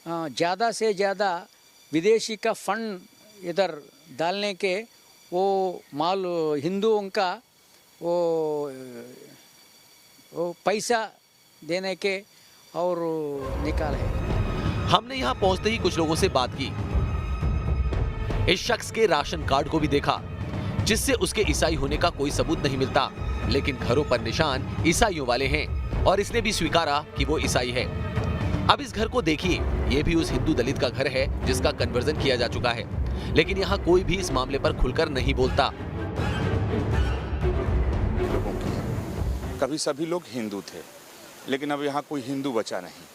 ज़्यादा से ज़्यादा विदेशी का फंड इधर डालने के वो माल हिंदुओं का वो पैसा देने के और निकाले। हमने यहाँ पहुंचते ही कुछ लोगों से बात की। इस शख्स के राशन कार्ड को भी देखा, जिससे उसके ईसाई होने का कोई सबूत नहीं मिलता, लेकिन घरों पर निशान ईसाइयों वाले हैं और इसने भी स्वीकारा कि वो ईसाई है। अब इस घर को देखिए, ये भी उस हिंदू दलित का घर है जिसका कन्वर्जन किया जा चुका है, लेकिन यहाँ कोई भी इस मामले पर खुलकर नहीं बोलता। कभी सभी लोग हिंदू थे, लेकिन अब यहाँ कोई हिंदू बचा नहीं,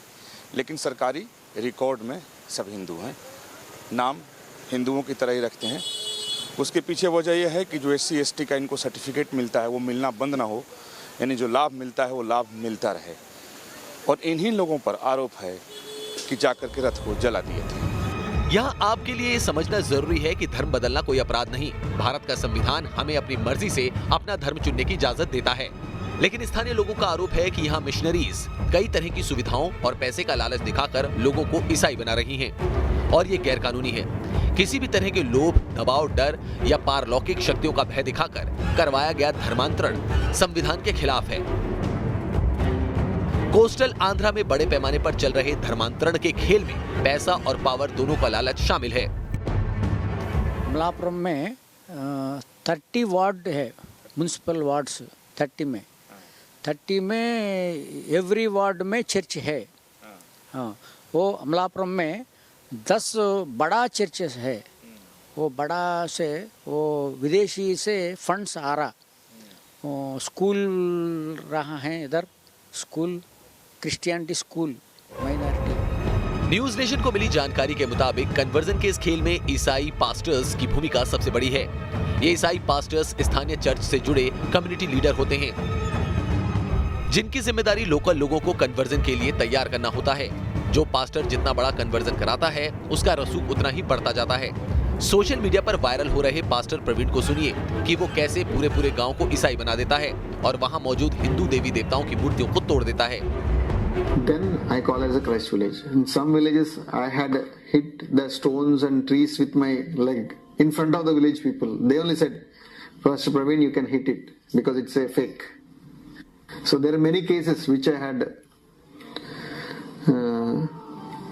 लेकिन सरकारी रिकॉर्ड में सब हिंदू हैं, नाम हिंदुओं की तरह ही रखते हैं। उसके पीछे वजह यह है कि जो SC ST का इनको सर्टिफिकेट मिलता है वो मिलना बंद ना हो, यानी जो लाभ मिलता है वो लाभ मिलता रहे। और इन्हीं लोगों पर आरोप है कि जाकर के रथ को जला दिए थे। यहाँ आपके लिए समझना जरूरी है कि धर्म बदलना कोई अपराध नहीं। भारत का संविधान हमें अपनी मर्जी से अपना धर्म चुनने की इजाजत देता है, लेकिन स्थानीय लोगों का आरोप है कि यहाँ मिशनरीज कई तरह की सुविधाओं और पैसे का लालच दिखाकर लोगों को ईसाई बना रही हैं, और ये गैर कानूनी है। किसी भी तरह के लोभ, दबाव, डर या पारलौकिक शक्तियों का भय दिखाकर करवाया गया धर्मांतरण संविधान के खिलाफ है। कोस्टल आंध्रा में बड़े पैमाने पर चल रहे धर्मांतरण के खेल में पैसा और पावर दोनों का लालच शामिल है। अमलापुरम में 30 वार्ड है, म्युनिसिपल वार्ड्स 30 में एवरी वार्ड में चर्च है। हाँ, वो अमलापुरम में 10 बड़ा चर्चेस है। वो बड़ा से वो विदेशी से फंड्स आ रहा, वो स्कूल रहा है इधर, school Christianity school minority. News nation को मिली जानकारी के मुताबिक कन्वर्जन के इस खेल में ईसाई पास्टर्स की भूमिका सबसे बड़ी है। ये ईसाई पास्टर्स स्थानीय चर्च से जुड़े कम्युनिटी लीडर होते हैं, जिनकी जिम्मेदारी लोकल लोगों को कन्वर्जन के लिए तैयार करना होता है। जो पास्टर जितना बड़ा कन्वर्जन कराता है, उसका रसूख उतना ही बढ़ता जाता है। सोशल मीडिया पर वायरल हो रहे पास्टर प्रवीण को सुनिए कि वो कैसे पूरे गांव को ईसाई बना देता है और वहां मौजूद हिंदू देवी देवताओं की मूर्तियों को तोड़ देता है। Then I call as a Christ village. In some villages, I had hit the stones and trees with my leg in front of the village people. They only said, Pastor Praveen, you can hit it because it's a fake. So there are many cases which I had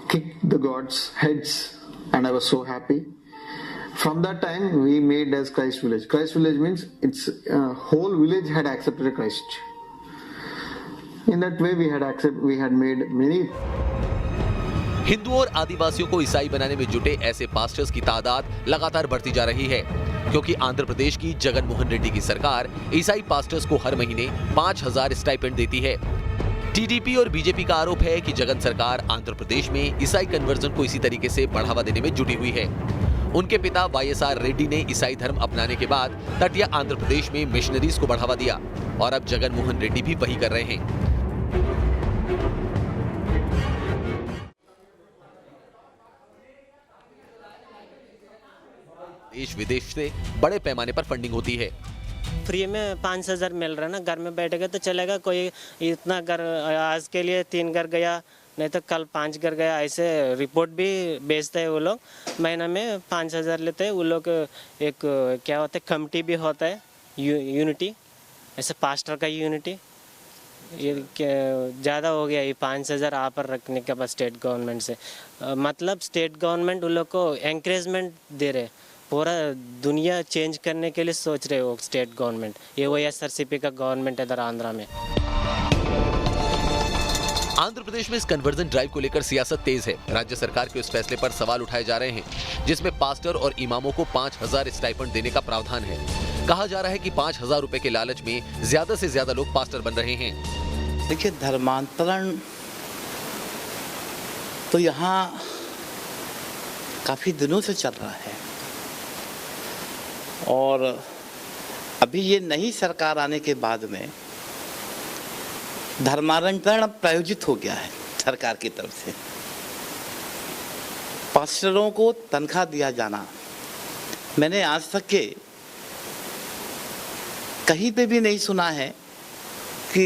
kicked the gods' heads, and I was so happy. From that time, we made as Christ village. Christ village means it's whole village had accepted Christ. In that way, we had made many. हिंदुओं और आदिवासियों को ईसाई बनाने में जुटे ऐसे पास्टर्स की तादाद लगातार बढ़ती जा रही है, क्योंकि आंध्र प्रदेश की जगन मोहन रेड्डी की सरकार ईसाई पास्टर्स को हर महीने 5,000 स्टाइपेंड देती है। टीडीपी और बीजेपी का आरोप है कि जगन सरकार आंध्र प्रदेश में ईसाई कन्वर्जन को इसी तरीके से बढ़ावा देने में जुटी हुई है। उनके पिता YSR रेड्डी ने ईसाई धर्म अपनाने के बाद तटीय आंध्र प्रदेश में मिशनरीज को बढ़ावा दिया, और अब जगन मोहन रेड्डी भी वही कर रहे हैं। देश विदेश से बड़े पैमाने पर फंडिंग होती है। फ्री में 5,000 मिल रहा है ना, घर में बैठेगा तो चलेगा। कोई इतना घर आज के लिए 3 घर गया, नहीं तो कल 5 घर गया, ऐसे रिपोर्ट भी भेजते हैं वो लोग। महीना में 5,000 लेते हैं वो लोग। एक क्या होता है, कमिटी भी होता है, यूनिटी, ऐसे पास्टर का यूनिटी। ये ज़्यादा हो गया ये 5,000 आप पर रखने के बाद स्टेट गवर्नमेंट से। मतलब स्टेट गवर्नमेंट उन लोग को एंकरेजमेंट दे रहे, पूरा दुनिया चेंज करने के लिए सोच रहे हो स्टेट गवर्नमेंट। ये YSRCP का गवर्नमेंट है इधर आंध्रा में। आंध्र प्रदेश में इस कन्वर्जन ड्राइव को लेकर सियासत तेज है। राज्य सरकार के उस फैसले पर सवाल उठाए जा रहे हैं, जिसमें पास्टर और इमामों को 5,000 स्टाइपेंड देने का प्रावधान है। कहा जा रहा है कि 5,000 रुपए के लालच में ज्यादा से ज्यादा लोग पास्टर बन रहे हैं। देखिए, धर्मांतरण तो यहाँ काफी दिनों से चल रहा है, और अभी ये नई सरकार आने के बाद में धर्मांतरण प्रायोजित हो गया है सरकार की तरफ से। पास्टरों को तनख्वाह दिया जाना, मैंने आज तक के कहीं पे भी नहीं सुना है कि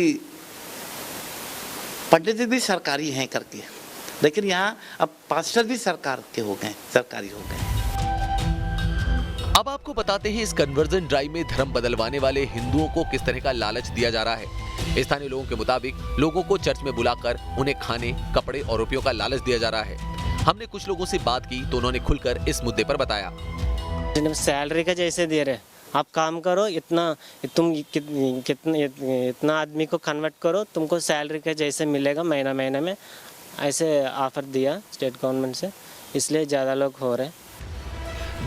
पंडित भी सरकारी हैं करके, लेकिन यहाँ अब पास्टर भी सरकार के हो गए, सरकारी हो गए। अब आपको बताते हैं इस कन्वर्जन ड्राइव में धर्म बदलवाने वाले हिंदुओं को किस तरह का लालच दिया जा रहा है। स्थानीय लोगों के मुताबिक लोगों को चर्च में बुलाकर उन्हें खाने, कपड़े और रुपयों का लालच दिया जा रहा है। हमने कुछ लोगों से बात की तो उन्होंने खुलकर इस मुद्दे पर बताया। सैलरी का जैसे दे रहे, आप काम करो, इतना आदमी को कन्वर्ट करो, तुमको सैलरी का जैसे मिलेगा महीने में, ऐसे ऑफर दिया स्टेट गवर्नमेंट से, इसलिए ज़्यादा लोग हो रहे हैं।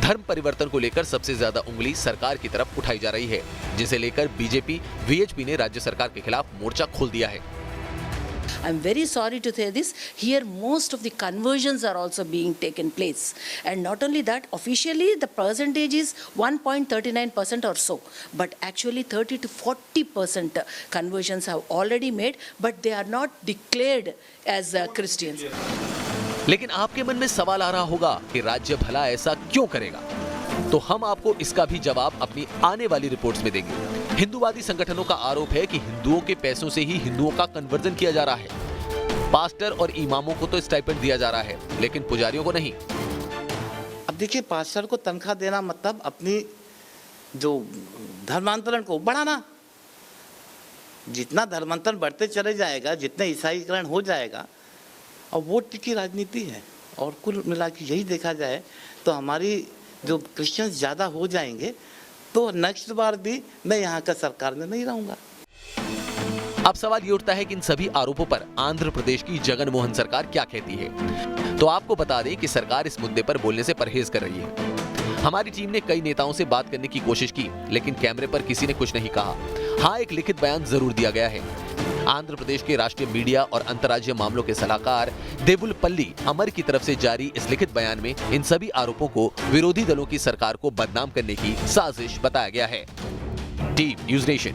धर्म परिवर्तन को लेकर सबसे ज्यादा उंगली सरकार की तरफ उठाई जा रही है, जिसे लेकर बीजेपी वीएचपी ने राज्य सरकार के खिलाफ मोर्चा खोल दिया है। I'm very sorry to say this. Here, most of the conversions are also being taken place, and not only that, officially the percentage is 1.39% or so, but actually 30 to 40% conversions have already made, but they are not declared as Christians. लेकिन आपके मन में सवाल आ रहा होगा कि राज्य भला ऐसा क्यों करेगा, तो हम आपको इसका भी जवाब अपनी आने वाली रिपोर्ट्स में देंगे। हिंदूवादी संगठनों का आरोप है कि हिंदुओं के पैसों से ही हिंदुओं का कन्वर्जन किया जा रहा है। पास्टर और इमामों को तो स्टाइपेंड दिया जा रहा है, लेकिन पुजारियों को नहीं। अब देखिए, पास्टर को तनख्वाह देना मतलब अपनी जो धर्मांतरण को बढ़ाना। जितना धर्मांतरण बढ़ते चले जाएगा, जितने ईसाईकरण हो जाएगा, और वोट की राजनीति है, और कुल मिला के यही देखा जाए तो हमारी जो क्रिश्चियंस ज़्यादा हो जाएंगे तो नेक्स्ट बार भी मैं यहाँ का सरकार में नहीं रहूँगा। अब सवाल ये उठता है कि इन सभी आरोपों पर आंध्र प्रदेश की जगन मोहन सरकार क्या कहती है। तो आपको बता दें कि सरकार इस मुद्दे पर बोलने से परहेज कर रही है। हमारी टीम ने कई नेताओं से बात करने की कोशिश की, लेकिन कैमरे पर किसी ने कुछ नहीं कहा। हाँ, एक लिखित बयान जरूर दिया गया है। आंध्र प्रदेश के राष्ट्रीय मीडिया और अंतर्राज्यीय मामलों के सलाहकार देवुलपल्ली अमर की तरफ से जारी इस लिखित बयान में इन सभी आरोपों को विरोधी दलों की सरकार को बदनाम करने की साजिश बताया गया है। Team news nation.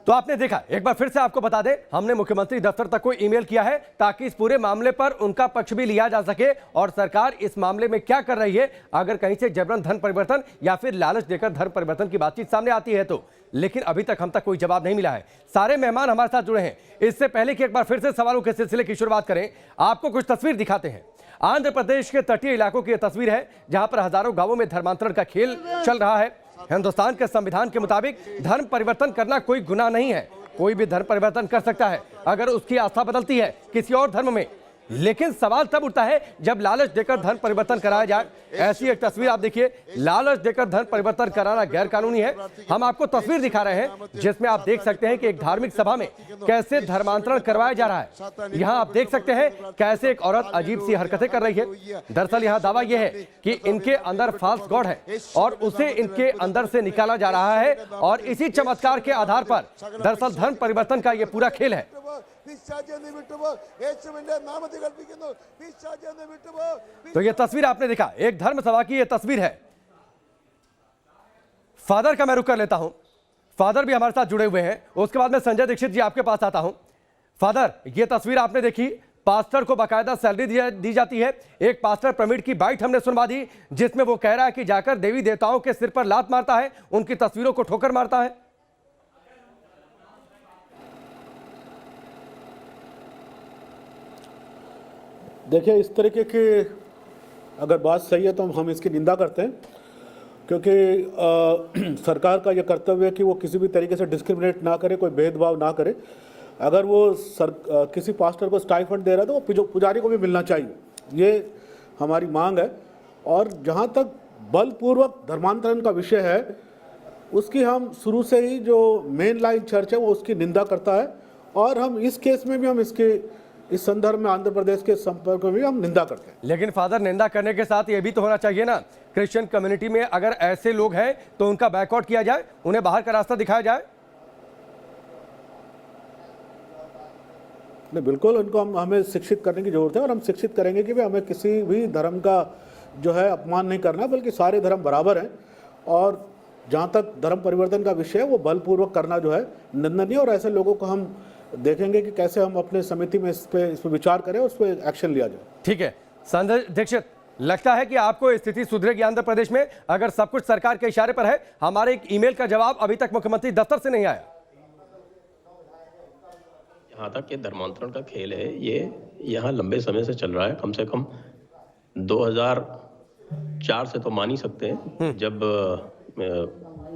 तो आपने देखा, एक बार फिर से आपको बता दें, हमने मुख्यमंत्री दफ्तर तक को ईमेल किया है ताकि इस पूरे मामले पर उनका पक्ष भी लिया जा सके और सरकार इस मामले में क्या कर रही है, अगर कहीं से जबरन धर्म परिवर्तन या फिर लालच देकर धर्म परिवर्तन की बातचीत सामने आती है तो। लेकिन अभी तक हम तक कोई जवाब नहीं मिला है। सारे मेहमान हमारे साथ जुड़े हैं। इससे पहले कि एक बार फिर से सवालों के सिलसिले की शुरुआत करें, आपको कुछ तस्वीर दिखाते हैं। आंध्र प्रदेश के तटीय इलाकों की यह तस्वीर है, जहां पर हजारों गांवों में धर्मांतरण का खेल चल रहा है। हिंदुस्तान के संविधान के मुताबिक धर्म परिवर्तन करना कोई गुनाह नहीं है। कोई भी धर्म परिवर्तन कर सकता है अगर उसकी आस्था बदलती है किसी और धर्म में। लेकिन सवाल तब उठता है जब लालच देकर धर्म परिवर्तन कराया जाए। ऐसी एक तस्वीर आप देखिए, लालच देकर धर्म परिवर्तन कराना गैर कानूनी है। हम आपको तस्वीर दिखा रहे हैं जिसमें आप देख सकते हैं कि एक धार्मिक सभा में कैसे धर्मांतरण करवाया जा रहा है। यहाँ आप देख सकते हैं कैसे एक औरत अजीब सी हरकतें कर रही है। दरअसल यहाँ दावा यह है कि इनके अंदर फाल्स गॉड है और उसे इनके अंदर से निकाला जा रहा है, और इसी चमत्कार के आधार पर दरअसल धर्म परिवर्तन का यह पूरा खेल है। तो ये तस्वीर आपने देखा, एक धर्म सभा की ये तस्वीर है। फादर का मैं रुख कर लेता हूं, फादर भी हमारे साथ जुड़े हुए हैं। उसके बाद में संजय दीक्षित जी आपके पास आता हूं। फादर, ये तस्वीर आपने देखी, पास्टर को बाकायदा सैलरी दी जाती है। एक पास्टर प्रमिट की बाइट हमने सुनवा दी जिसमें वो कह रहा है कि जाकर देवी देवताओं के सिर पर लात मारता है, उनकी तस्वीरों को ठोकर मारता है। देखिए, इस तरीके की अगर बात सही है तो हम इसकी निंदा करते हैं, क्योंकि सरकार का यह कर्तव्य है कि वो किसी भी तरीके से डिस्क्रिमिनेट ना करे, कोई भेदभाव ना करे। अगर वो किसी पास्टर को स्टाइफंड दे रहा है तो वो पुजारी को भी मिलना चाहिए, ये हमारी मांग है। और जहाँ तक बलपूर्वक धर्मांतरण का विषय है, उसकी हम शुरू से ही जो मेन लाइन चर्च है वो उसकी निंदा करता है, और हम इस केस में भी हम इस संदर्भ में आंध्र प्रदेश के संपर्क में भी हम निंदा करते हैं। लेकिन फादर, निंदा करने के साथ ये भी तो होना चाहिए ना, क्रिश्चियन कम्युनिटी में अगर ऐसे लोग हैं तो उनका बैकआउट किया जाए, उन्हें बाहर का रास्ता दिखाया जाए। नहीं, बिल्कुल उनको हमें शिक्षित करने की जरूरत है, और हम शिक्षित करेंगे कि हमें किसी भी धर्म का जो है अपमान नहीं करना, बल्कि सारे धर्म बराबर हैं। और जहाँ तक धर्म परिवर्तन का विषय है वो बलपूर्वक करना जो है निंदनीय, और ऐसे लोगों को हम देखेंगे कि कैसे हम अपने समिति में इस पे विचार करें और उस पर एक्शन लिया जाए। ठीक है संजय दीक्षित, लगता है कि आपको स्थिति सुधरेगी आंध्र प्रदेश में अगर सब कुछ सरकार के इशारे पर है। हमारे एक ईमेल का जवाब अभी तक मुख्यमंत्री दफ्तर से नहीं आया। यहाँ तक ये धर्मांतरण का खेल है, ये यहाँ लंबे समय से चल रहा है। कम से कम 2004 से तो मान ही सकते हैं, जब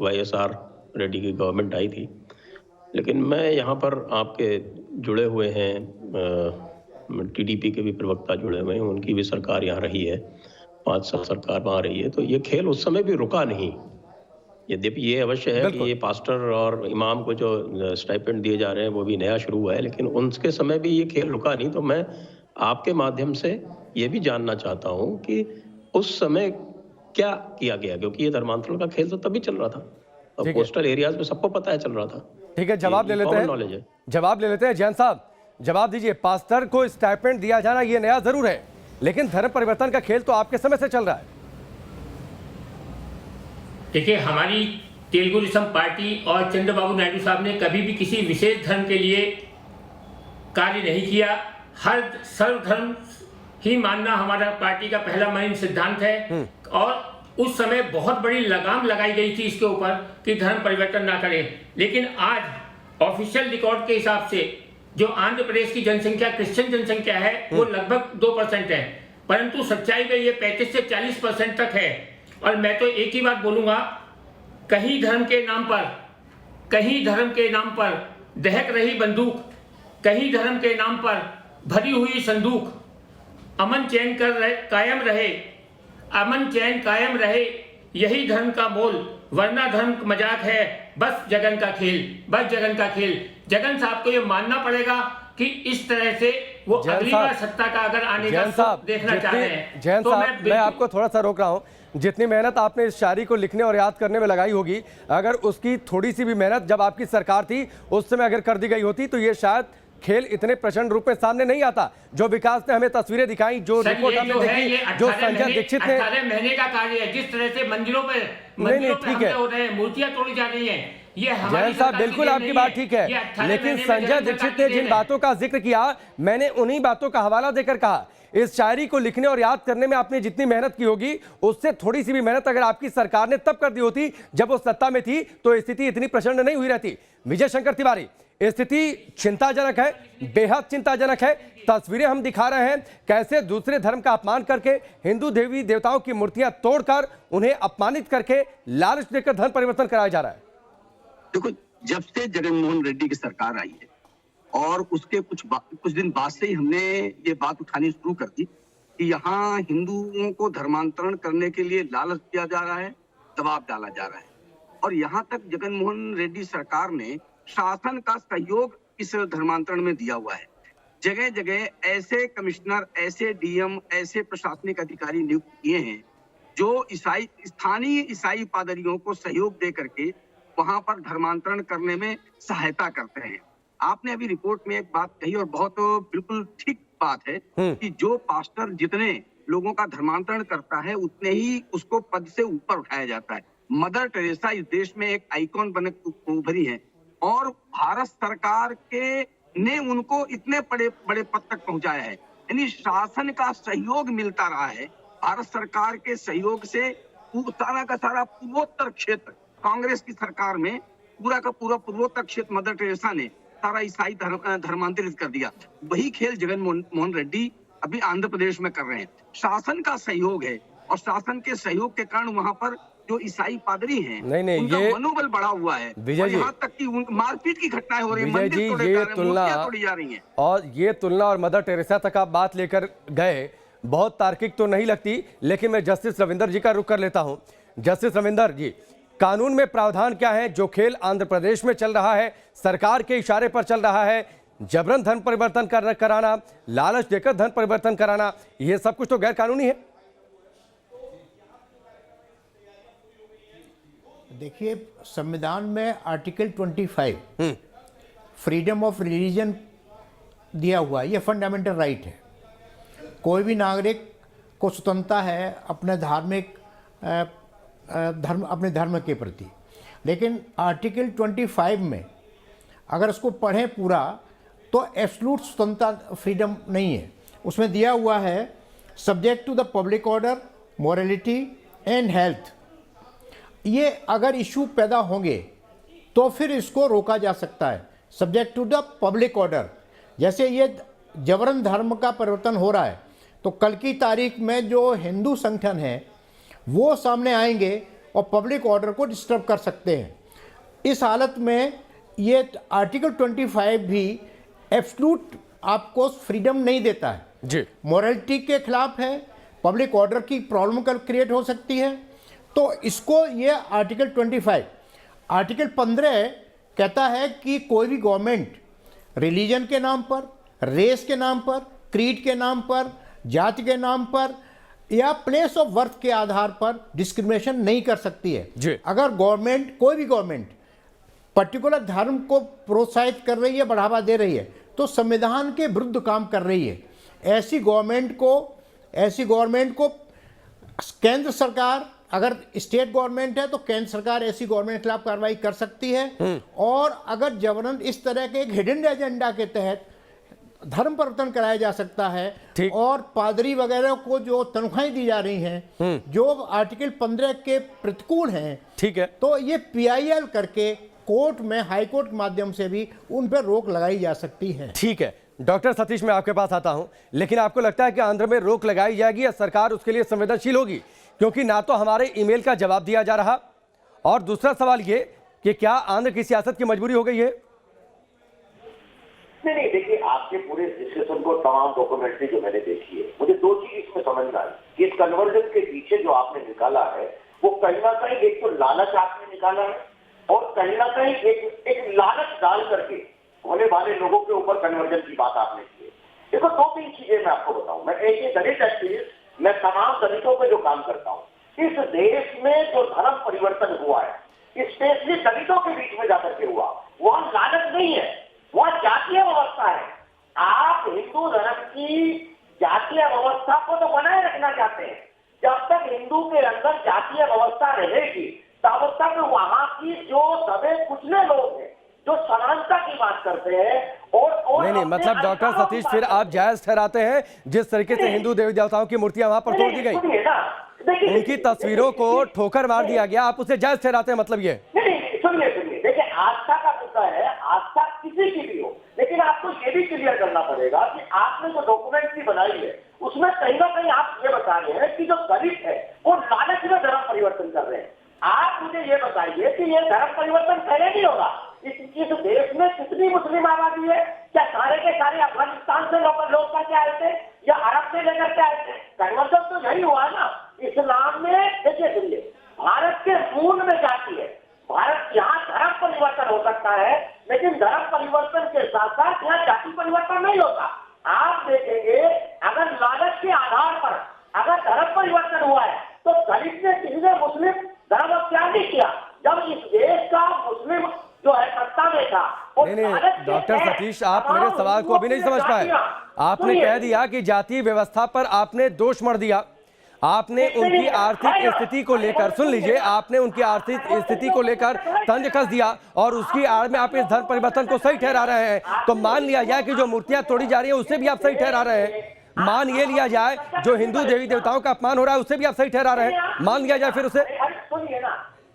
YSR रेड्डी की गवर्नमेंट आई थी। लेकिन मैं यहाँ पर आपके जुड़े हुए हैं, TDP के भी प्रवक्ता जुड़े हुए हैं, उनकी भी सरकार यहाँ रही है, 5 साल सरकार वहाँ रही है, तो ये खेल उस समय भी रुका नहीं। यद्यपि ये अवश्य है कि ये पास्टर और इमाम को जो स्टाइपेंड दिए जा रहे हैं वो भी नया शुरू हुआ है, लेकिन उनके समय भी ये खेल रुका नहीं। तो मैं आपके माध्यम से ये भी जानना चाहता हूँ कि उस समय क्या किया गया, क्योंकि ये धर्मांतरण का खेल तो तभी चल रहा था और कोस्टल एरियाज में सबको पता है चल रहा था। ठीक है, जवाब ले लेते हैं, जवाब ले लेते हैं। जैन साहब जवाब दीजिए, पास्टर को स्टाइपेंड दिया जाना ये नया जरूर है, लेकिन धर्म परिवर्तन का खेल तो आपके समय से चल रहा है। देखिए, हमारी तेलुगु देशम पार्टी और चंद्रबाबू नायडू साहब ने कभी भी किसी विशेष धर्म के लिए कार्य नहीं किया। हर सर्वधर्म ही मानना हमारा पार्टी का पहला मेन सिद्धांत है और उस समय बहुत बड़ी लगाम लगाई गई थी इसके ऊपर कि धर्म परिवर्तन ना करें। लेकिन आज ऑफिशियल रिकॉर्ड के हिसाब से जो आंध्र प्रदेश की जनसंख्या, क्रिश्चियन जनसंख्या है, वो लगभग 2% है, परंतु सच्चाई में ये 35 से 40% तक है। और मैं तो एक ही बात बोलूंगा, कहीं धर्म के नाम पर दहक रही बंदूक, कहीं धर्म के नाम पर भरी हुई संदूक, अमन चैन कायम रहे, यही धर्म का मोल, वरना धर्म मजाक है, बस जगन का खेल। जगन साहब को ये मानना पड़ेगा कि इस तरह से वो अगली बार सत्ता का अगर आने का देखना चाह रहे हैं। जैन साहब, मैं आपको थोड़ा सा रोक रहा हूँ। जितनी मेहनत आपने इस शायरी को लिखने और याद करने में लगाई होगी, अगर उसकी थोड़ी सी भी मेहनत जब आपकी सरकार थी उस समय अगर कर दी गई होती तो ये शायद खेल इतने प्रचंड रूप में सामने नहीं आता। जो विकास ने हमें तस्वीरें दिखाई, जो रिपोर्ट हमने देखी, जो संजय दीक्षित ने 18 महीने का कार्य है, जिस तरह से मंदिरों पे हमले हो रहे हैं, मूर्तियां तोड़ी जा रही हैं, ये जैन साहब बिल्कुल आपकी बात ठीक है, लेकिन संजय दीक्षित ने जिन बातों का जिक्र किया, मैंने उन्हीं बातों का हवाला देकर कहा। इस शायरी को लिखने और याद करने में आपने जितनी मेहनत की होगी, उससे थोड़ी सी भी मेहनत अगर आपकी सरकार ने तब कर दी होती जब वो सत्ता में थी, तो स्थिति इतनी प्रचंड नहीं हुई रहती। विजय शंकर तिवारी, स्थिति चिंताजनक है, बेहद चिंताजनक है। तस्वीरें हम दिखा रहे हैं कैसे दूसरे धर्म का अपमान करके, हिंदू देवी देवताओं की मूर्तियां तोड़कर, उन्हें अपमानित करके, लालच देकर धर्म परिवर्तन कराया जा रहा है। देखो, जब से जगनमोहन रेड्डी की सरकार आई है और उसके कुछ दिन बाद से ही हमने ये बात उठानी शुरू कर दी कि यहाँ हिंदुओं को धर्मांतरण करने के लिए लालच दिया जा रहा है, दबाव डाला जा रहा है। और यहाँ तक जगनमोहन रेड्डी सरकार ने शासन का सहयोग इस धर्मांतरण में दिया हुआ है। जगह जगह ऐसे कमिश्नर, ऐसे डीएम, ऐसे प्रशासनिक अधिकारी नियुक्त किए हैं जो स्थानीय ईसाई पादरियों को सहयोग दे करके वहां पर धर्मांतरण करने में सहायता करते हैं। आपने अभी रिपोर्ट में एक बात कही और बहुत बिल्कुल ठीक बात है कि जो पास्टर जितने लोगों का धर्मांतरण करता है उतने ही उसको पद से ऊपर उठाया जाता है। मदर टेरेसा इस देश में एक आइकॉन बन उभरी है और भारत सरकार ने उनको इतने बड़े पद तक पहुंचाया है। यानी शासन का सहयोग मिलता रहा है। भारत सरकार के सहयोग से सारा का सारा पूर्वोत्तर क्षेत्र, कांग्रेस की सरकार में पूरा का पूरा पूर्वोत्तर क्षेत्र मदर टेरेसा ने सारा ईसाई धर्मांतरित कर दिया। वही खेल जगनमोहन रेड्डी अभी आंध्र प्रदेश में कर रहे हैं। शासन का सहयोग है और शासन के सहयोग के कारण वहां पर जो ईसाई पादरी हैं, उनका मनोबल बढ़ा हुआ है। विजय जी, यहाँ तक कि मारपीट की घटनाएं हो रही हैं, मंदिर तोड़े जा रहे हैं, मूर्तियां तोड़ी जा रही हैं। और ये तुलना और मदर टेरेसा तक आप बात लेकर गए, बहुत तार्किक तो नहीं लगती, लेकिन मैं जस्टिस रविंदर जी का रुख कर लेता हूं। जस्टिस रविंदर जी, कानून में प्रावधान क्या है? जो खेल आंध्र प्रदेश में चल रहा है, सरकार के इशारे पर चल रहा है, जबरन धर्म परिवर्तन कराना, लालच देकर धर्म परिवर्तन कराना, ये सब कुछ तो गैर कानूनी है। देखिए, संविधान में आर्टिकल 25 फ्रीडम ऑफ रिलीजन दिया हुआ है, ये फंडामेंटल राइट है। कोई भी नागरिक को स्वतंत्रता है अपने अपने धर्म के प्रति। लेकिन आर्टिकल 25 में अगर उसको पढ़ें पूरा, तो एब्सोल्यूट स्वतंत्रता फ्रीडम नहीं है। उसमें दिया हुआ है subject to the public order, morality and health. ये अगर इशू पैदा होंगे तो फिर इसको रोका जा सकता है, subject to the public order. जैसे ये जबरन धर्म का परिवर्तन हो रहा है, तो कल की तारीख में जो हिंदू संगठन है वो सामने आएंगे और पब्लिक ऑर्डर को डिस्टर्ब कर सकते हैं। इस हालत में ये आर्टिकल 25 भी एब्सोल्यूट आपको फ्रीडम नहीं देता है जी, मॉरलिटी के खिलाफ है, पब्लिक ऑर्डर की प्रॉब्लम कर क्रिएट हो सकती है। तो इसको ये आर्टिकल 25, आर्टिकल 15 कहता है कि कोई भी गवर्नमेंट रिलीजन के नाम पर, रेस के नाम पर, क्रीड के नाम पर, जाति के नाम पर या प्लेस ऑफ बर्थ के आधार पर डिस्क्रिमिनेशन नहीं कर सकती है। जी। अगर गवर्नमेंट, कोई भी गवर्नमेंट पर्टिकुलर धर्म को प्रोत्साहित कर रही है, बढ़ावा दे रही है, तो संविधान के विरुद्ध काम कर रही है। ऐसी गवर्नमेंट को केंद्र सरकार, अगर स्टेट गवर्नमेंट है तो केंद्र सरकार ऐसी गवर्नमेंट के खिलाफ कार्रवाई कर सकती है। और अगर जबरन इस तरह के एक हिडन एजेंडा के तहत धर्म परिवर्तन कराया जा सकता है और पादरी वगैरह को जो तनख्वाहें दी जा रही हैं जो आर्टिकल 15 के प्रतिकूल हैं, ठीक है, तो ये PIL करके कोर्ट में, हाई कोर्ट के माध्यम से भी उन पर रोक लगाई जा सकती है। ठीक है डॉक्टर सतीश, मैं आपके पास आता हूं, लेकिन आपको लगता है कि आंध्र में रोक लगाई जाएगी या सरकार उसके लिए संवेदनशील होगी? क्योंकि ना तो हमारे ईमेल का जवाब दिया जा रहा, और दूसरा सवाल ये कि क्या आंध्र की सियासत की मजबूरी हो गई है? नहीं, देखिए आपके पूरे डिस्कशन को, तमाम डॉक्यूमेंट्री जो मैंने देखी है, मुझे दो चीज इसमें समझ में आई कि इस कन्वर्जन के पीछे जो आपने निकाला है वो कहीं ना कहीं एक तो लालच आपने निकाला है और कहीं ना कहीं एक लालच डाल करके भोले भाले लोगों के ऊपर कन्वर्जन की बात आपने की है। देखो दो तीन चीजें मैं आपको बताऊं, मैं एक दलित एक्टिविस्ट, मैं तमाम दलितों पे जो काम करता हूँ, इस देश में जो धर्म परिवर्तन हुआ है स्पेशली दलितों के बीच में जाकर के हुआ, वह लालच नहीं है, वह जातीय व्यवस्था है। आप हिंदू धर्म की जातीय व्यवस्था को तो बनाए रखना चाहते हैं। जब तक हिंदू के अंदर जातीय व्यवस्था रहेगी तब तक वहां की जो दबे कुचले लोग हैं, जो समानता की बात करते हैं और नहीं, मतलब डॉक्टर सतीश, फिर आप जायज ठहराते हैं जिस तरीके से हिंदू देवी देवताओं की मूर्तियां वहां पर तोड़ दी गई, उनकी तस्वीरों को ठोकर मार दिया गया, आप उसे जायज ठहराते हैं? मतलब ये सुनिए, देखिए आस्था का मुद्दा है, आस्था किसी की भी हो, लेकिन आपको ये भी क्लियर करना पड़ेगा कि आपने जो डॉक्यूमेंट्री बनाई है उसमें कहीं ना कहीं आप ये बता रहे हैं कि जो दलित है वो लालच में धर्म परिवर्तन कर रहे हैं। आप मुझे ये बताइए कि ये धर्म परिवर्तन पहले नहीं होगा। इस देश में कितनी मुस्लिम आबादी है? क्या सारे के सारे अफगानिस्तान से लोग करके आए थे या अरब से लेकर के आए थे? कन्वर्जन तो यही हुआ ना। इस्लाम में देखिए सुनिए, भारत के मूल में जाती है, भारत यहाँ धर्म परिवर्तन हो सकता है, लेकिन धर्म परिवर्तन के साथ साथ यहाँ जाति परिवर्तन नहीं होता। आप देखेंगे अगर लालच के आधार पर अगर धर्म परिवर्तन हुआ है तो दलित ने किसी ने मुस्लिम धर्म त्याग नहीं किया। जब इस देश का मुस्लिम जो है सत्ता में था, नहीं, डॉक्टर सतीश, आप मेरे सवाल को अभी नहीं समझ पाए। आपने कह दिया कि जातीय व्यवस्था पर आपने दोष मढ़ दिया, आपने उनकी आर्थिक स्थिति को लेकर, सुन लीजिए, आपने उनकी आर्थिक स्थिति को लेकर तंज कस दिया और उसकी आड़ में आप इस धर्म परिवर्तन को सही ठहरा रहे हैं। तो मान लिया जाए कि जो मूर्तियां तोड़ी जा रही है उसे भी आप सही ठहरा रहे हैं। मान ये लिया जाए जो हिंदू देवी देवताओं का अपमान हो रहा है उसे भी आप सही ठहरा रहे हैं। मान लिया जाए फिर उसे। सुनिए ना,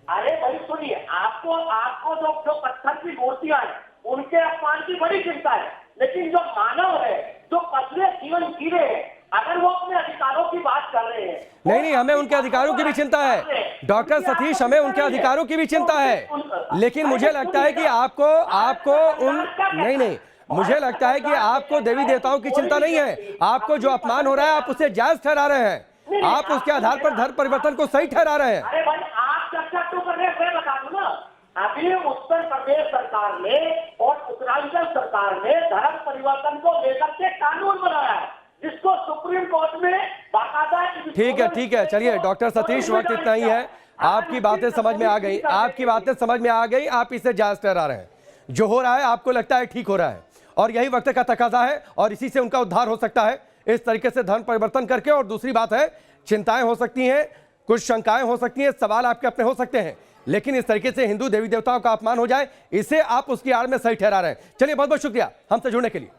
अरे भाई सुनिए, आपको जो पत्थर की मूर्तियां हैं उनके अपमान की बड़ी चिंता है, लेकिन जो मानव है, जो पतले जीवन जी रहे हैं, अगर वो अपने अधिकारों की बात कर रहे हैं। नहीं, हमें उनके अधिकारों की भी चिंता है डॉक्टर सतीश, हमें उनके अधिकारों की भी चिंता है, लेकिन मुझे लगता है कि आपको उन नहीं, मुझे लगता है कि आपको देवी देवताओं की चिंता नहीं है। आपको जो अपमान हो रहा है आप उसे जायज ठहरा रहे हैं, आप उसके आधार पर धर्म परिवर्तन को सही ठहरा रहे हैं। अरे भाई आप चर्चा क्यों कर रहे हैं, मैं बता दूं ना। अभी उत्तर प्रदेश सरकार ने और उत्तरांचल सरकार ने धर्म परिवर्तन को लेकर के कानून बनाया है, जिसको सुप्रीम कोर्ट में बाकायदा। ठीक है, चलिए डॉक्टर सतीश, वक्त इतना ही है। आपकी बातें समझ में आ गई, आप इसे जायज ठहरा रहे हैं। जो हो रहा है आपको लगता है ठीक हो रहा है और यही वक्त का तकाजा है और इसी से उनका उद्धार हो सकता है, इस तरीके से धर्म परिवर्तन करके। और दूसरी बात है, चिंताएं हो सकती हैं, कुछ शंकाएं हो सकती हैं, सवाल आपके अपने हो सकते हैं, लेकिन इस तरीके से हिंदू देवी देवताओं का अपमान हो जाए, इसे आप उसकी आड़ में सही ठहरा रहे हैं। चलिए, बहुत बहुत शुक्रिया हमसे जुड़ने के लिए।